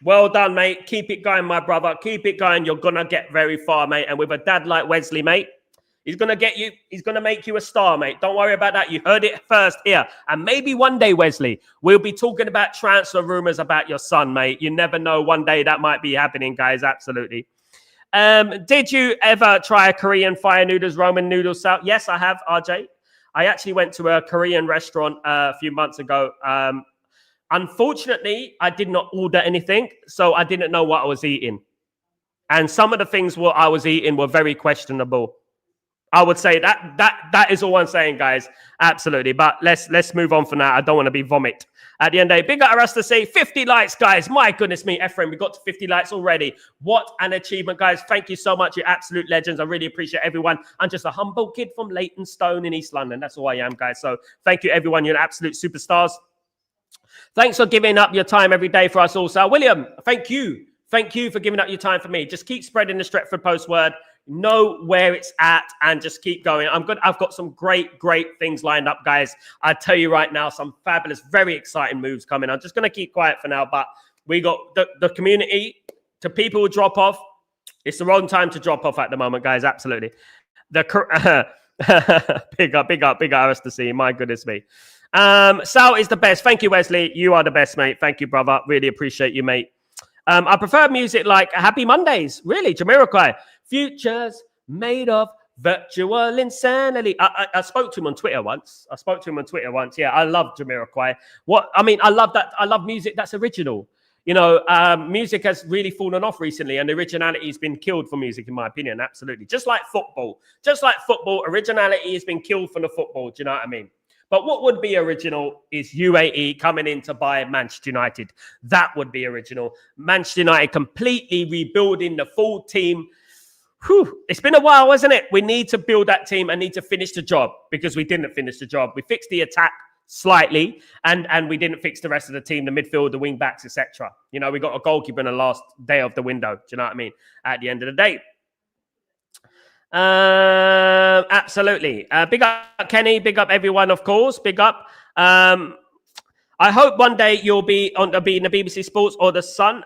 Well done, mate. Keep it going, my brother. Keep it going. You're going to get very far, mate. And with a dad like Wesley, mate, he's going to get you. He's going to make you a star, mate. Don't worry about that. You heard it first here. And maybe one day, Wesley, we'll be talking about transfer rumors about your son, mate. You never know. One day that might be happening, guys. Absolutely. Did you ever try a Korean fire noodles, Roman noodles salad? Yes, I have, RJ. I actually went to a Korean restaurant a few months ago. Unfortunately, I did not order anything, so I didn't know what I was eating. And some of the things what I was eating were very questionable. I would say that is all I'm saying, guys. Absolutely. But let's move on for now. I don't want to be vomit. At the end of the day, big up us to see 50 likes, guys. My goodness me, Ephraim, we got to 50 likes already. What an achievement, guys. Thank you so much. You're absolute legends. I really appreciate everyone. I'm just a humble kid from Leytonstone in East London. That's all I am, guys. So thank you, everyone. You're absolute superstars. Thanks for giving up your time every day for us all. So, William, thank you. Thank you for giving up your time for me. Just keep spreading the Stretford Post word. Know where it's at and just keep going. I've got some great things lined up, guys. I tell you right now, some fabulous, very exciting moves coming. I'm just going to keep quiet for now, but we got the community to people who drop off. It's the wrong time to drop off at the moment, guys. Absolutely. Big up us to see. My goodness me. Sal is the best. Thank you, Wesley. You are the best, mate. Thank you, brother. Really appreciate you, mate. I prefer music like Happy Mondays. Really, Jamiroquai. Futures made of virtual insanity. I spoke to him on Twitter once. Yeah, I love Jamiroquai. I love that. I love music that's original. You know, music has really fallen off recently, and originality has been killed for music, in my opinion. Absolutely. Just like football, originality has been killed from the football. Do you know what I mean? But what would be original is UAE coming in to buy Manchester United. That would be original. Manchester United completely rebuilding the full team. Whew. It's been a while, hasn't it? We need to build that team and need to finish the job because we didn't finish the job. We fixed the attack slightly and we didn't fix the rest of the team, the midfield, the wing backs, etc. You know, we got a goalkeeper in the last day of the window. Do you know what I mean? At the end of the day. Absolutely. Big up Kenny, big up everyone, of course. Big up. I hope one day you'll be in the BBC Sports or the Sun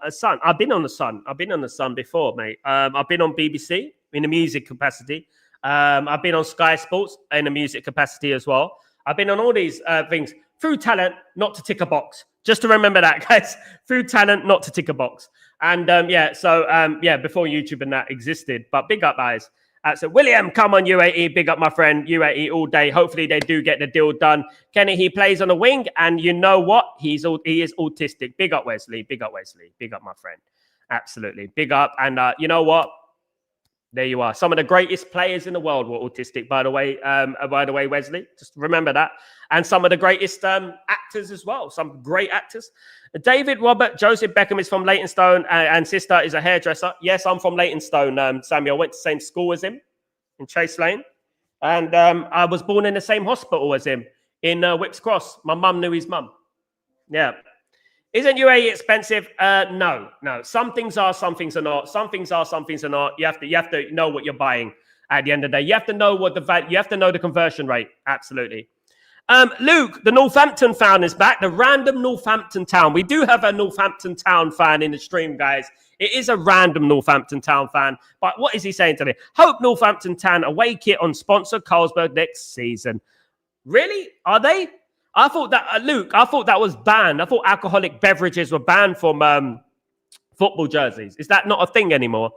Sun. I've been on the Sun. I've been on the Sun before, mate. I've been on BBC in a music capacity. I've been on Sky Sports in a music capacity as well. I've been on all these things through talent, not to tick a box. Just to remember that, guys. Through talent, not to tick a box. And before YouTube and that existed. But big up, guys. So William, come on, UAE. Big up, my friend. UAE all day. Hopefully they do get the deal done. Kenny, he plays on the wing. And you know what? He is autistic. Big up, Wesley. Big up, Wesley. Big up, my friend. Absolutely. Big up. And you know what? There you are. Some of the greatest players in the world were autistic, by the way, Wesley. Just remember that. And some of the greatest actors as well. Some great actors. David Robert Joseph Beckham is from Leytonstone and sister is a hairdresser. Yes, I'm from Leytonstone, Samuel. I went to the same school as him in Chase Lane. And I was born in the same hospital as him in Whipps Cross. My mum knew his mum. Yeah. Isn't UAE expensive? No. Some things are, some things are not. Some things are, some things are not. You have to know what you're buying at the end of the day. You have to know what you have to know the conversion rate. Absolutely. Luke, the Northampton fan is back. The random Northampton town. We do have a Northampton town fan in the stream, guys. It is a random Northampton town fan. But what is he saying today? Hope Northampton town away kit on sponsor Carlsberg next season. Really? Are they? I thought that, Luke, that was banned. I thought alcoholic beverages were banned from football jerseys. Is that not a thing anymore?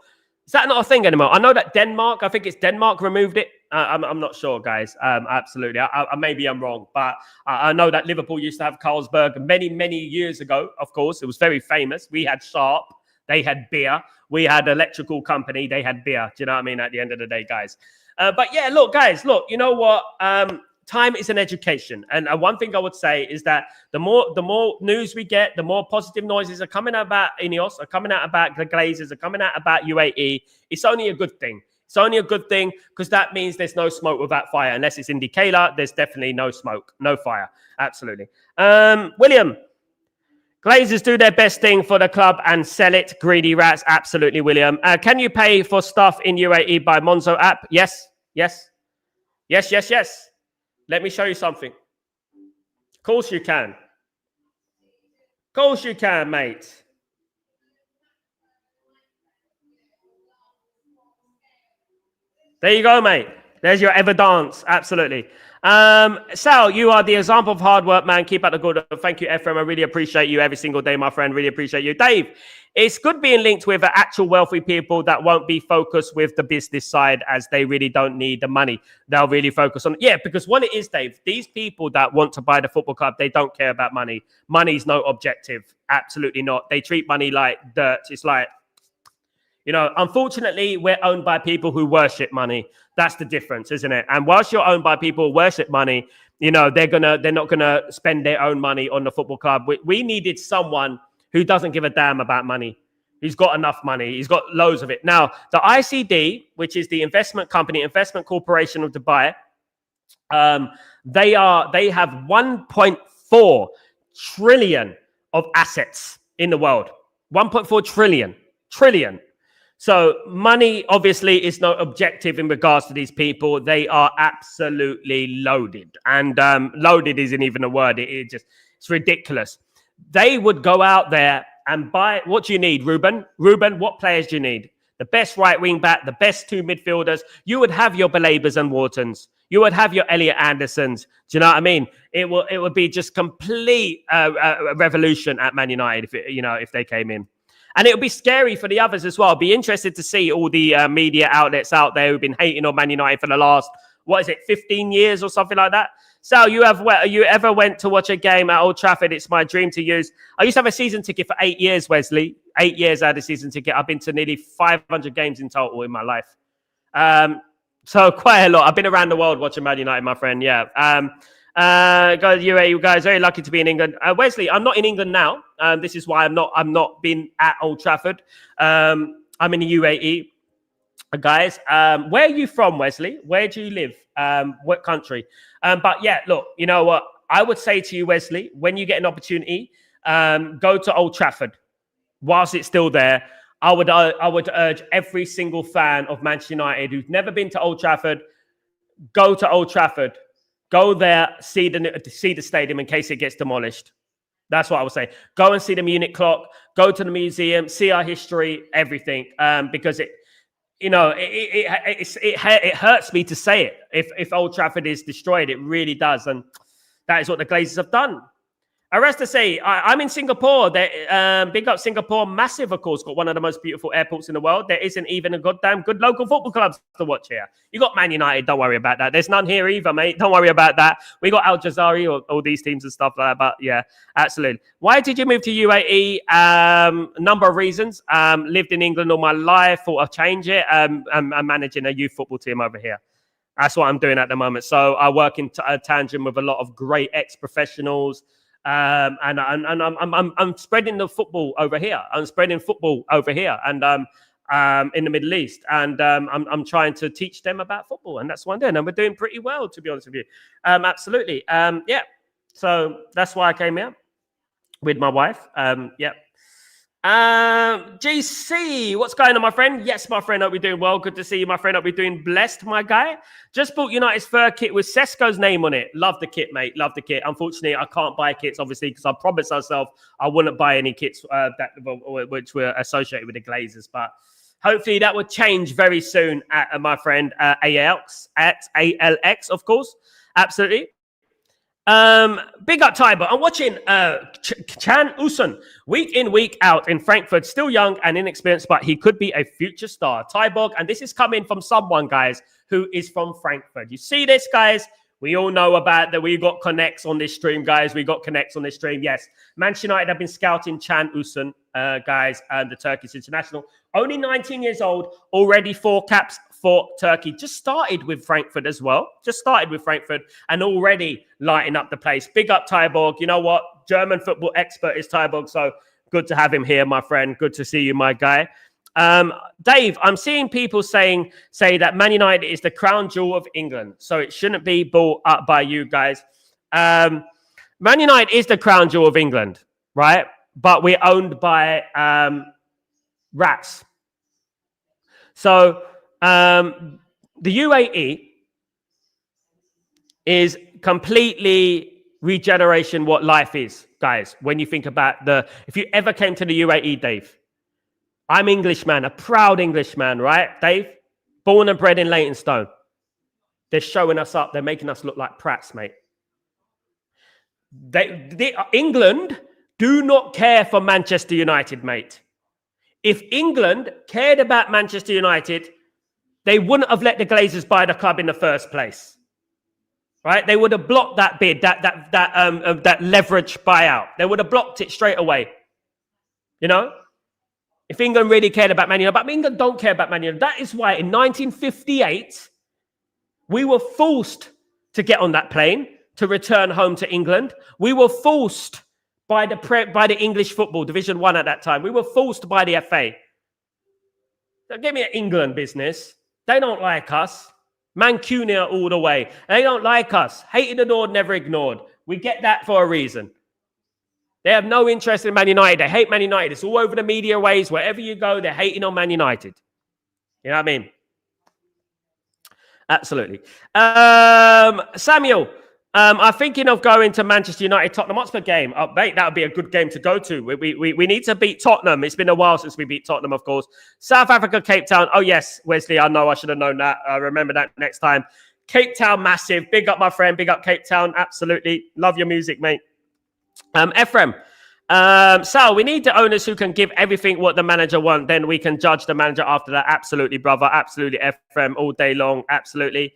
I know that Denmark, I think it's Denmark removed it. I'm not sure, guys. Absolutely. Maybe I'm wrong. But I know that Liverpool used to have Carlsberg many years ago. Of course, it was very famous. We had Sharp. They had beer. We had Electrical Company. They had beer. Do you know what I mean? At the end of the day, guys. But yeah, look, guys, you know what? Time is an education. And one thing I would say is that the more news we get, the more positive noises are coming out about Ineos, are coming out about the Glazers, are coming out about UAE. It's only a good thing. It's only a good thing because that means there's no smoke without fire. Unless it's in Decatur, there's definitely no smoke, no fire. Absolutely. William, Glazers do their best thing for the club and sell it. Greedy rats. Absolutely, William. Can you pay for stuff in UAE by Monzo app? Yes. Let me show you something. Of course you can. Of course you can, mate. There you go, mate. There's your evidence. Absolutely. Sal, you are the example of hard work, man. Keep up the good. Thank you, Ephraim. I really appreciate you every single day, my friend. Really appreciate you. Dave, it's good being linked with actual wealthy people that won't be focused with the business side as they really don't need the money. They'll really focus on, because what it is, Dave, these people that want to buy the football club, they don't care about money. Money's no objective. Absolutely not. They treat money like dirt. It's like, unfortunately, we're owned by people who worship money. That's the difference, isn't it? And whilst you're owned by people who worship money, they're not gonna spend their own money on the football club. We needed someone who doesn't give a damn about money. He's got enough money. He's got loads of it. Now, the ICD, which is the investment corporation of Dubai, they have 1.4 trillion of assets in the world. 1.4 trillion. So money obviously is no objective in regards to these people. They are absolutely loaded, and loaded isn't even a word. It's ridiculous. They would go out there and buy. What do you need, Ruben? What players do you need? The best right wing back, the best two midfielders. You would have your Balebas and Whartons. You would have your Elliot Andersons. Do you know what I mean? It would be just complete revolution at Man United if they came in. And it would be scary for the others as well. Be interested to see all the media outlets out there who've been hating on Man United for the last, 15 years or something like that. Sal, you ever went to watch a game at Old Trafford? It's my dream to use. I used to have a season ticket for 8 years, Wesley. 8 years I had a season ticket. I've been to nearly 500 games in total in my life. So quite a lot. I've been around the world watching Man United, my friend. Yeah. Guys, you guys very lucky to be in England. Wesley, I'm not in England now. This is why I'm not been at Old Trafford. I'm in the UAE. Guys, where are you from, Wesley? Where do you live? What country? But yeah, look, you know what? I would say to you, Wesley, when you get an opportunity, go to Old Trafford whilst it's still there. I would urge every single fan of Manchester United who's never been to Old Trafford, go to Old Trafford. Go there, see the stadium in case it gets demolished. That's what I would say. Go and see the Munich clock. Go to the museum. See our history, everything. Because it hurts me to say it. If Old Trafford is destroyed, it really does, and that is what the Glazers have done. I rest to say, I'm in Singapore. Big up Singapore, massive, of course, got one of the most beautiful airports in the world. There isn't even a goddamn good local football clubs to watch here. You got Man United, don't worry about that. There's none here either, mate. Don't worry about that. We got Al Jazari, or all these teams and stuff like that. But yeah, absolutely. Why did you move to UAE? Number of reasons. Lived in England all my life, thought I'd change it. I'm managing a youth football team over here. That's what I'm doing at the moment. So I work in tangent with a lot of great ex-professionals. And I'm spreading the football over here. I'm spreading football over here, and in the Middle East, and I'm trying to teach them about football, and that's what I'm doing. And we're doing pretty well, to be honest with you. Absolutely. Yeah. So that's why I came here with my wife. Yeah. GC, what's going on, my friend? Yes, my friend, hope you're doing well. Good to see you, my friend. Hope you're doing blessed, my guy. Just bought United's fur kit with Sesko's name on it. Love the kit, mate. Love the kit. Unfortunately, I can't buy kits, obviously, because I promised myself I wouldn't buy any kits which were associated with the Glazers. But hopefully that would change very soon, my friend ALX, of course. Absolutely. Big up Tiber. I'm watching Chan Usun week in, week out in Frankfurt. Still young and inexperienced, but he could be a future star. Tyborg, and this is coming from someone, guys, who is from Frankfurt. You see this, guys? We all know about that. We got connects on this stream, guys. We got connects on this stream. Yes, Manchester United have been scouting Chan Usun, guys, and the Turkish international. Only 19 years old, already 4 caps for Turkey. Just started with Frankfurt as well. And already lighting up the place. Big up Tyborg. You know what? German football expert is Tyborg. So good to have him here, my friend. Good to see you, my guy. Dave, I'm seeing people say that Man United is the crown jewel of England. So it shouldn't be bought up by you guys. Man United is the crown jewel of England, right? but we're owned by rats. So the UAE is completely regeneration what life is, guys. When you think about if you ever came to the UAE, Dave, I'm Englishman, a proud Englishman, right, Dave? Born and bred in Leytonstone. They're showing us up. They're making us look like prats, mate. England do not care for Manchester United, mate. If England cared about Manchester United, they wouldn't have let the Glazers buy the club in the first place. Right? They would have blocked that bid, that leverage buyout. They would have blocked it straight away. You know? If England really cared about Man United, but England don't care about Man United. That is why in 1958, we were forced to get on that plane to return home to England. We were forced by the English football, Division 1 at that time. We were forced by the FA. Don't give me an England business. They don't like us. Mancunia all the way. They don't like us. Hated, adored, never ignored. We get that for a reason. They have no interest in Man United. They hate Man United. It's all over the media ways. Wherever you go, they're hating on Man United. You know what I mean? Absolutely. Samuel, I'm thinking of going to Manchester United Tottenham Hotspur game. Mate, that would be a good game to go to. We need to beat Tottenham. It's been a while since we beat Tottenham, of course. South Africa, Cape Town. Oh, yes, Wesley, I know. I should have known that. I remember that next time. Cape Town, massive. Big up, my friend. Big up, Cape Town. Absolutely. Love your music, mate. Ephraim. Sal, we need the owners who can give everything what the manager wants. Then we can judge the manager after that. Absolutely, brother. Absolutely, Ephraim, all day long. Absolutely.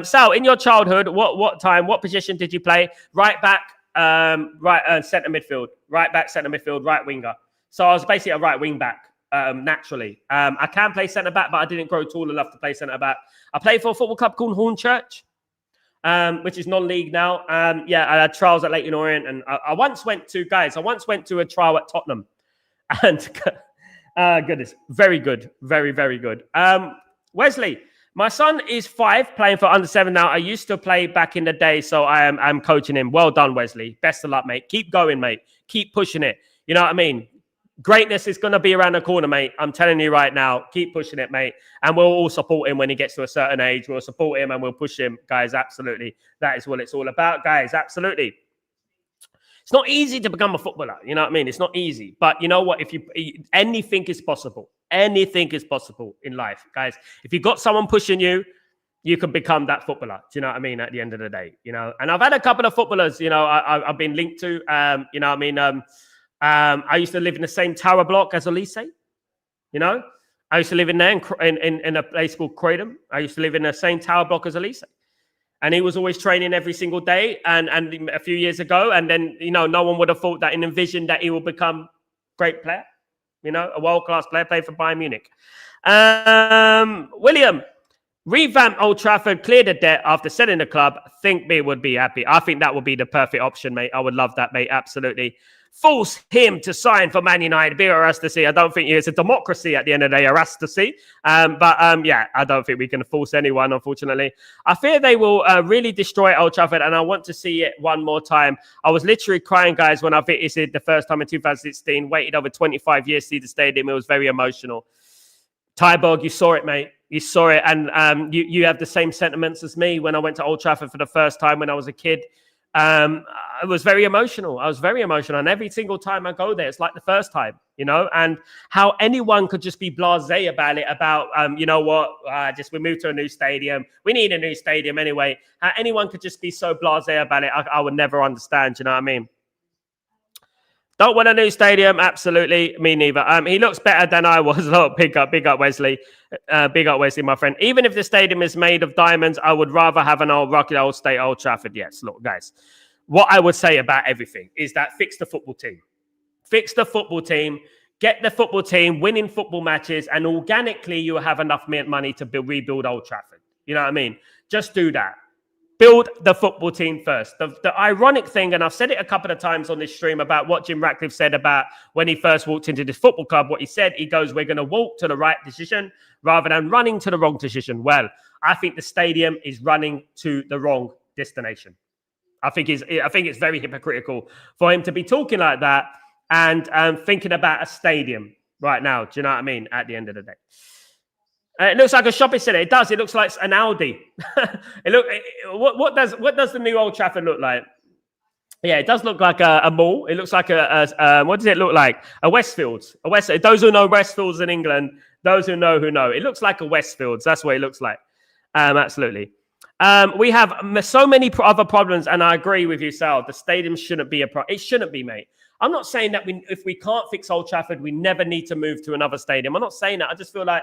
Sal, in your childhood, what position did you play? Right back, centre midfield. Right back, centre midfield, right winger. So I was basically a right wing back, naturally. I can play centre back, but I didn't grow tall enough to play centre back. I played for a football club called Hornchurch, which is non-league now. I had trials at Leyton Orient, and I once went to a trial at Tottenham, and goodness, very good, very, very good. Wesley, my son is 5, playing for under 7 now. I used to play back in the day, so I'm coaching him. Well done, Wesley. Best of luck, mate. Keep going, mate. Keep pushing it. You know what I mean? Greatness is going to be around the corner, mate. I'm telling you right now. Keep pushing it, mate. And we'll all support him when he gets to a certain age. We'll support him and we'll push him, guys. Absolutely. That is what it's all about, guys. Absolutely. It's not easy to become a footballer. You know what I mean? It's not easy. But you know what? Anything is possible. Anything is possible in life, guys. If you've got someone pushing you, you can become that footballer. Do you know what I mean? At the end of the day, you know. And I've had a couple of footballers, you know, I've been linked to. You know what I mean? I used to live in the same tower block as Elise. You know, I used to live in there in a place called Croydon. I used to live in the same tower block as Elise. And he was always training every single day. And a few years ago, and then, you know, no one would have thought that and envisioned that he will become a great player, you know, a world-class player, played for Bayern Munich. William, revamp Old Trafford, clear the debt after selling the club. Think me would be happy. I think that would be the perfect option, mate. I would love that, mate. Absolutely. Force him to sign for Man United. Be for us to see. I don't think it's a democracy at the end of the day, or us to see. But I don't think we can force anyone, unfortunately. I fear they will really destroy Old Trafford, and I want to see it one more time. I was literally crying, guys, when I visited the first time in 2016. Waited over 25 years to see the stadium. It was very emotional. Tyborg, you saw it, mate. You saw it, and you have the same sentiments as me when I went to Old Trafford for the first time when I was a kid. I was very emotional. And every single time I go there, it's like the first time, you know, and how anyone could just be blasé about it, about, you know what, we moved to a new stadium. We need a new stadium anyway. How anyone could just be so blasé about it, I would never understand, you know what I mean? Don't want a new stadium. Absolutely. Me neither. He looks better than I was. Oh, big up Wesley. Big up Wesley, my friend. Even if the stadium is made of diamonds, I would rather have an old rocky old state, Old Trafford. Yes, look, guys. What I would say about everything is that fix the football team. Fix the football team. Get the football team winning football matches, and organically you will have enough money to rebuild Old Trafford. You know what I mean? Just do that. Build the football team first. The ironic thing, and I've said it a couple of times on this stream about what Jim Ratcliffe said about when he first walked into this football club, what he said, he goes, we're going to walk to the right decision rather than running to the wrong decision. Well, I think the stadium is running to the wrong destination. I think it's very hypocritical for him to be talking like that and thinking about a stadium right now. Do you know what I mean? At the end of the day. It looks like a shopping centre. It does. It looks like an Aldi. What does the new Old Trafford look like? Yeah, it does look like a mall. It looks like what does it look like? A Westfields. Those who know Westfields in England, those who know. It looks like a Westfields. That's what it looks like. Absolutely. We have so many other problems, and I agree with you, Sal. The stadium shouldn't be a problem. It shouldn't be, mate. I'm not saying that if we can't fix Old Trafford, we never need to move to another stadium. I'm not saying that. I just feel like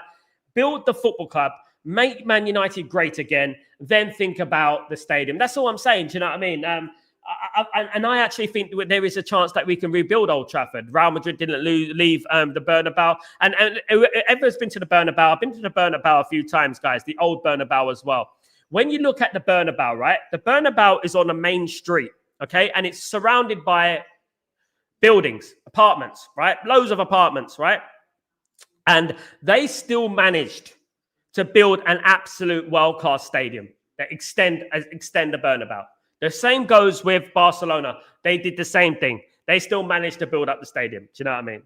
build the football club, make Man United great again, then think about the stadium. That's all I'm saying. Do you know what I mean? I actually think there is a chance that we can rebuild Old Trafford. Real Madrid didn't leave the Bernabeu. And whoever's been to the Bernabeu, I've been to the Bernabeu a few times, guys, the old Bernabeu as well. When you look at the Bernabeu, right, the Bernabeu is on a main street, okay? And it's surrounded by buildings, apartments, right? Loads of apartments, right? And they still managed to build an absolute world-class stadium that extend the Bernabeu. The same goes with Barcelona. They did the same thing. They still managed to build up the stadium. Do you know what I mean?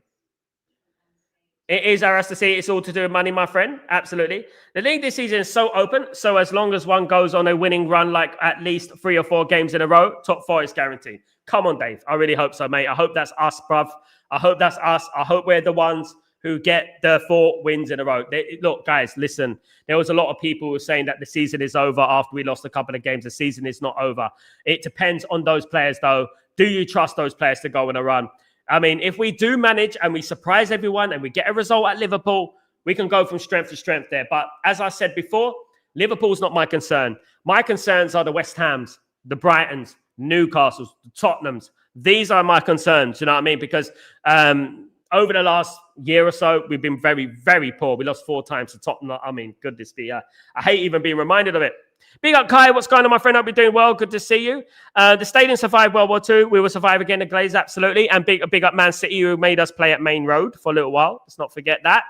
It is our to see. It's all to do with money, my friend. Absolutely. The league this season is so open. So as long as one goes on a winning run, like at least 3 or 4 games in a row, top 4 is guaranteed. Come on, Dave. I really hope so, mate. I hope that's us, bruv. I hope that's us. I hope we're the ones who get the 4 wins in a row. Look, guys, listen. There was a lot of people who were saying that the season is over after we lost a couple of games. The season is not over. It depends on those players, though. Do you trust those players to go on a run? I mean, if we do manage and we surprise everyone and we get a result at Liverpool, we can go from strength to strength there. But as I said before, Liverpool's not my concern. My concerns are the West Hams, the Brightons, Newcastles, the Tottenhams. These are my concerns, you know what I mean? Because over the last year or so, we've been very, very poor. We lost 4 times to Tottenham. I mean, goodness me. I hate even being reminded of it. Big up, Kai. What's going on, my friend? Hope you're doing well. Good to see you. The stadium survived World War II. We will survive again, the Glaze, absolutely. And big up Man City, who made us play at Main Road for a little while. Let's not forget that.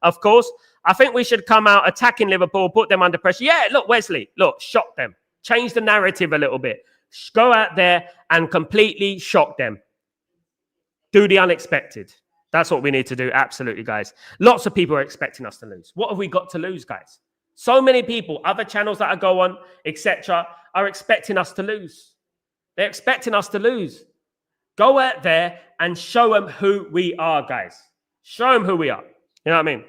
Of course, I think we should come out attacking Liverpool, put them under pressure. Yeah, look, Wesley, look, shock them. Change the narrative a little bit. Go out there and completely shock them. Do the unexpected. That's what we need to do. Absolutely, guys. Lots of people are expecting us to lose. What have we got to lose, guys? So many people, other channels that I go on, etc., are expecting us to lose. They're expecting us to lose. Go out there and show them who we are, guys. Show them who we are. You know what I mean?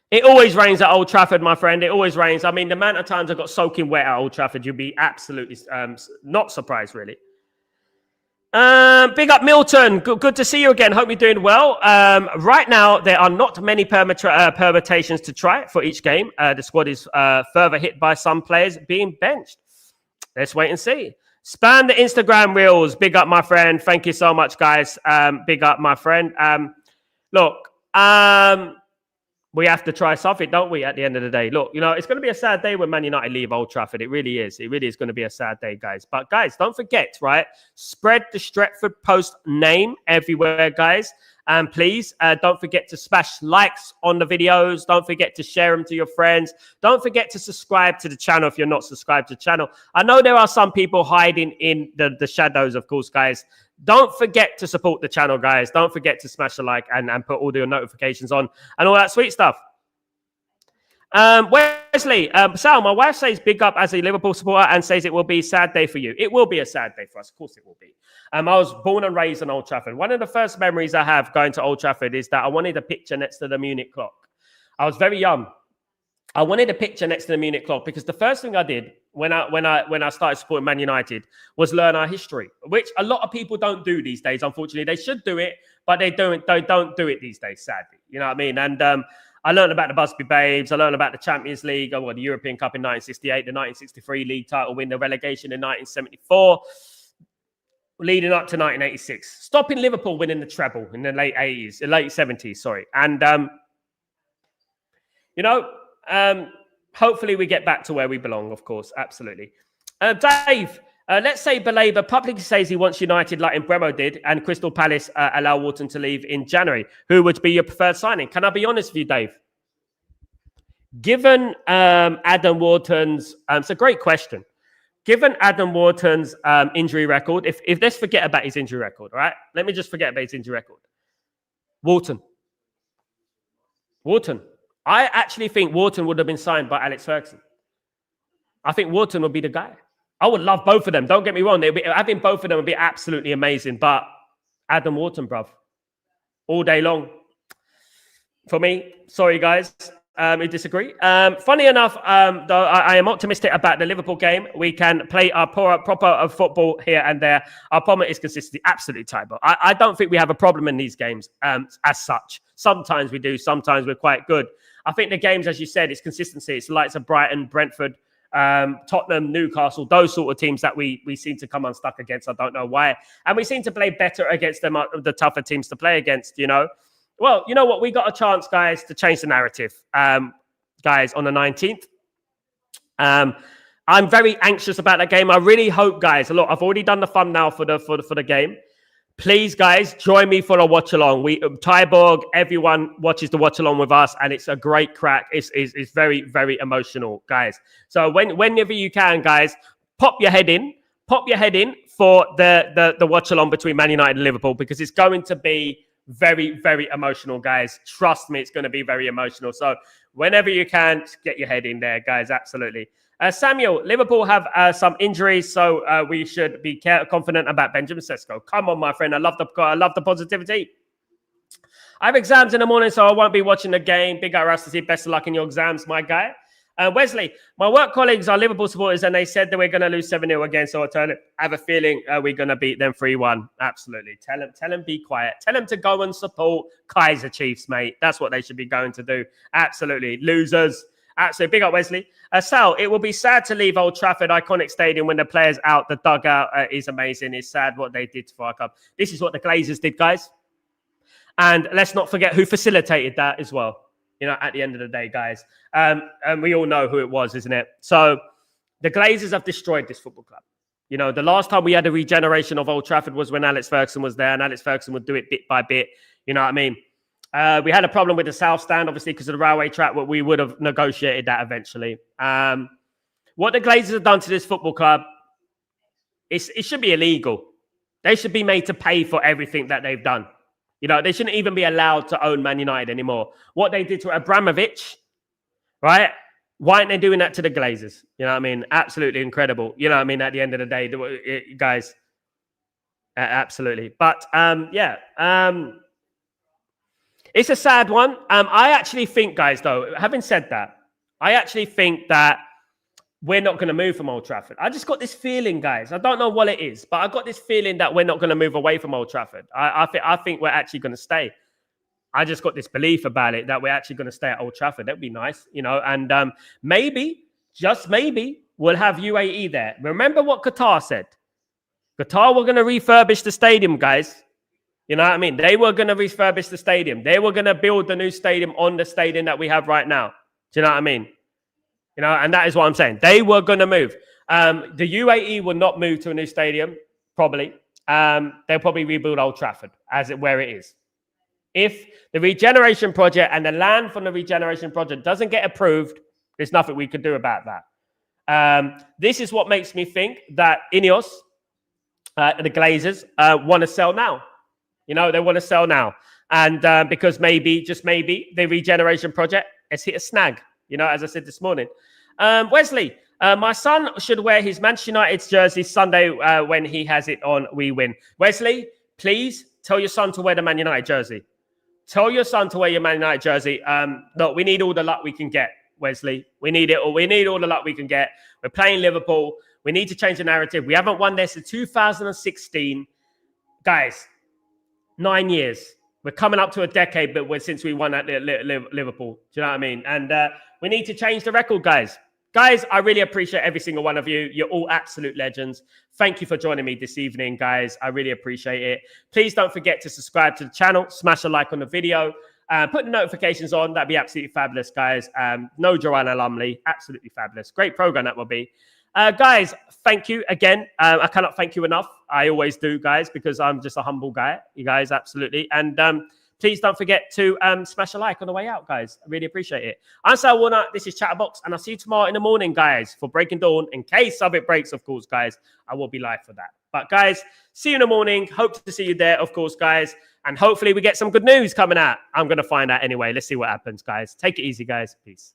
It always rains at Old Trafford, my friend. It always rains. I mean, the amount of times I got soaking wet at Old Trafford, you'd be absolutely not surprised, really. Big up Milton. Good to see you again. Hope you're doing well. Right now, there are not many permutations to try for each game. The squad is further hit by some players being benched. Let's wait and see. Spam the Instagram reels. Big up, my friend. Thank you so much, guys. Big up, my friend. Look, we have to try something, don't we, at the end of the day? Look, you know, it's going to be a sad day when Man United leave Old Trafford. It really is. It really is going to be a sad day, guys. But, guys, don't forget, right? Spread the Stretford Post name everywhere, guys. And please, don't forget to smash likes on the videos. Don't forget to share them to your friends. Don't forget to subscribe to the channel if you're not subscribed to the channel. I know there are some people hiding in the shadows, of course, guys. Don't forget to support the channel, guys. Don't forget to smash the like and put all your notifications on and all that sweet stuff. Wesley, Sal, my wife says big up as a Liverpool supporter and says it will be a sad day for you. It will be a sad day for us. Of course it will be. I was born and raised in Old Trafford. One of the first memories I have going to Old Trafford is that I wanted a picture next to the Munich clock. I was very young. I wanted a picture next to the Munich clock because the first thing I did when I started supporting Man United was learn our history, which a lot of people don't do these days. Unfortunately, they should do it, but they don't do it these days. Sadly, you know what I mean. And I learned about the Busby Babes. I learned about the Champions League, the European Cup in 1968, the 1963 league title win, the relegation in 1974, leading up to 1986, stopping Liverpool winning the treble in the late 70s. Sorry, and you know. Hopefully we get back to where we belong, of course. Absolutely. Dave, let's say Baleba publicly says he wants United like Bremo did and Crystal Palace allow Wharton to leave in January. Who would be your preferred signing? Can I be honest with you, Dave? Given Adam Wharton's... it's a great question. given Adam Wharton's injury record, if let's forget about his injury record, all right? Let me just forget about his injury record. Wharton. I actually think Wharton would have been signed by Alex Ferguson. I think Wharton would be the guy. I would love both of them. Don't get me wrong. Having both of them would be absolutely amazing. But Adam Wharton, bruv, all day long. For me, sorry, guys. We disagree. Funny enough, though, I am optimistic about the Liverpool game. We can play our proper football here and there. Our problem is consistency. Absolutely tight, but I don't think we have a problem in these games as such. Sometimes we do. Sometimes we're quite good. I think the games, as you said, it's consistency. It's the likes of Brighton, Brentford, Tottenham, Newcastle, those sort of teams that we seem to come unstuck against. I don't know why. And we seem to play better against them, the tougher teams to play against, you know. Well, you know what? We got a chance, guys, to change the narrative, guys, on the 19th. I'm very anxious about that game. I really hope, guys. Look, I've already done the thumbnail for the game. Please, guys, join me for a watch along. Tyborg, everyone watches the watch along with us, and it's a great crack. It's very, very emotional, guys. So whenever you can, guys, pop your head in for the watch along between Man United and Liverpool, because it's going to be very, very emotional, guys. Trust me, it's going to be very emotional. So whenever you can, get your head in there, guys. Absolutely. Samuel, Liverpool have some injuries, so we should be confident about Benjamin Sesko. Come on, my friend. I love the positivity. I have exams in the morning, so I won't be watching the game. Big Rusty, best of luck in your exams, my guy. Wesley, my work colleagues are Liverpool supporters, and they said that we're going to lose 7-0 again, so I have a feeling we're going to beat them 3-1. Absolutely. Tell them be quiet. Tell them to go and support Kaiser Chiefs, mate. That's what they should be going to do. Absolutely. Losers. Absolutely. Big up, Wesley. Sal, it will be sad to leave Old Trafford, iconic stadium, when the players out. The dugout is amazing. It's sad what they did for our club. This is what the Glazers did, guys. And let's not forget who facilitated that as well. You know, at the end of the day, guys. And we all know who it was, isn't it? So the Glazers have destroyed this football club. You know, the last time we had a regeneration of Old Trafford was when Alex Ferguson was there, and Alex Ferguson would do it bit by bit. You know what I mean? We had a problem with the South Stand, obviously, because of the railway track, but we would have negotiated that eventually. What the Glazers have done to this football club, it should be illegal. They should be made to pay for everything that they've done. You know, they shouldn't even be allowed to own Man United anymore. What they did to Abramovich, right? Why aren't they doing that to the Glazers? You know what I mean? Absolutely incredible. You know what I mean? At the end of the day, guys, absolutely. But, it's a sad one. I actually think, guys, though, having said that, I actually think that we're not going to move from Old Trafford. I just got this feeling, guys. I don't know what it is, but I got this feeling that we're not going to move away from Old Trafford. I think we're actually going to stay. I just got this belief about it that we're actually going to stay at Old Trafford. That'd be nice, you know. And maybe, just maybe, we'll have UAE there. Remember what Qatar said? Qatar were going to refurbish the stadium, guys. You know what I mean? They were going to refurbish the stadium. They were going to build the new stadium on the stadium that we have right now. Do you know what I mean? You know, and that is what I'm saying. They were going to move. The UAE will not move to a new stadium, probably. They'll probably rebuild Old Trafford where it is. If the regeneration project and the land from the regeneration project doesn't get approved, there's nothing we could do about that. This is what makes me think that Ineos, the Glazers, want to sell now. You know, they want to sell now. And because maybe, just maybe, the regeneration project has hit a snag, you know, as I said this morning. Wesley, my son should wear his Manchester United jersey Sunday when he has it on. We win. Wesley, please tell your son to wear the Man United jersey. Tell your son to wear your Man United jersey. Look, we need all the luck we can get, Wesley. We need it all. We need all the luck we can get. We're playing Liverpool. We need to change the narrative. We haven't won this since 2016. Guys, 9 years. We're coming up to a decade, but since we won at Liverpool. Do you know what I mean? And we need to change the record, guys. Guys, I really appreciate every single one of you. You're all absolute legends. Thank you for joining me this evening, guys. I really appreciate it. Please don't forget to subscribe to the channel. Smash a like on the video. Put the notifications on. That'd be absolutely fabulous, guys. No Joanna Lumley. Absolutely fabulous. Great program that will be. Guys, thank you again. I cannot thank you enough. I always do, guys, because I'm just a humble guy. You guys, absolutely. And please don't forget to smash a like on the way out, guys. I really appreciate it. I'm Sal Warner. This is Chatterbox, and I'll see you tomorrow in the morning, guys, for Breaking Dawn. In case of it breaks, of course, guys, I will be live for that. But, guys, see you in the morning. Hope to see you there, of course, guys. And hopefully we get some good news coming out. I'm going to find out anyway. Let's see what happens, guys. Take it easy, guys. Peace.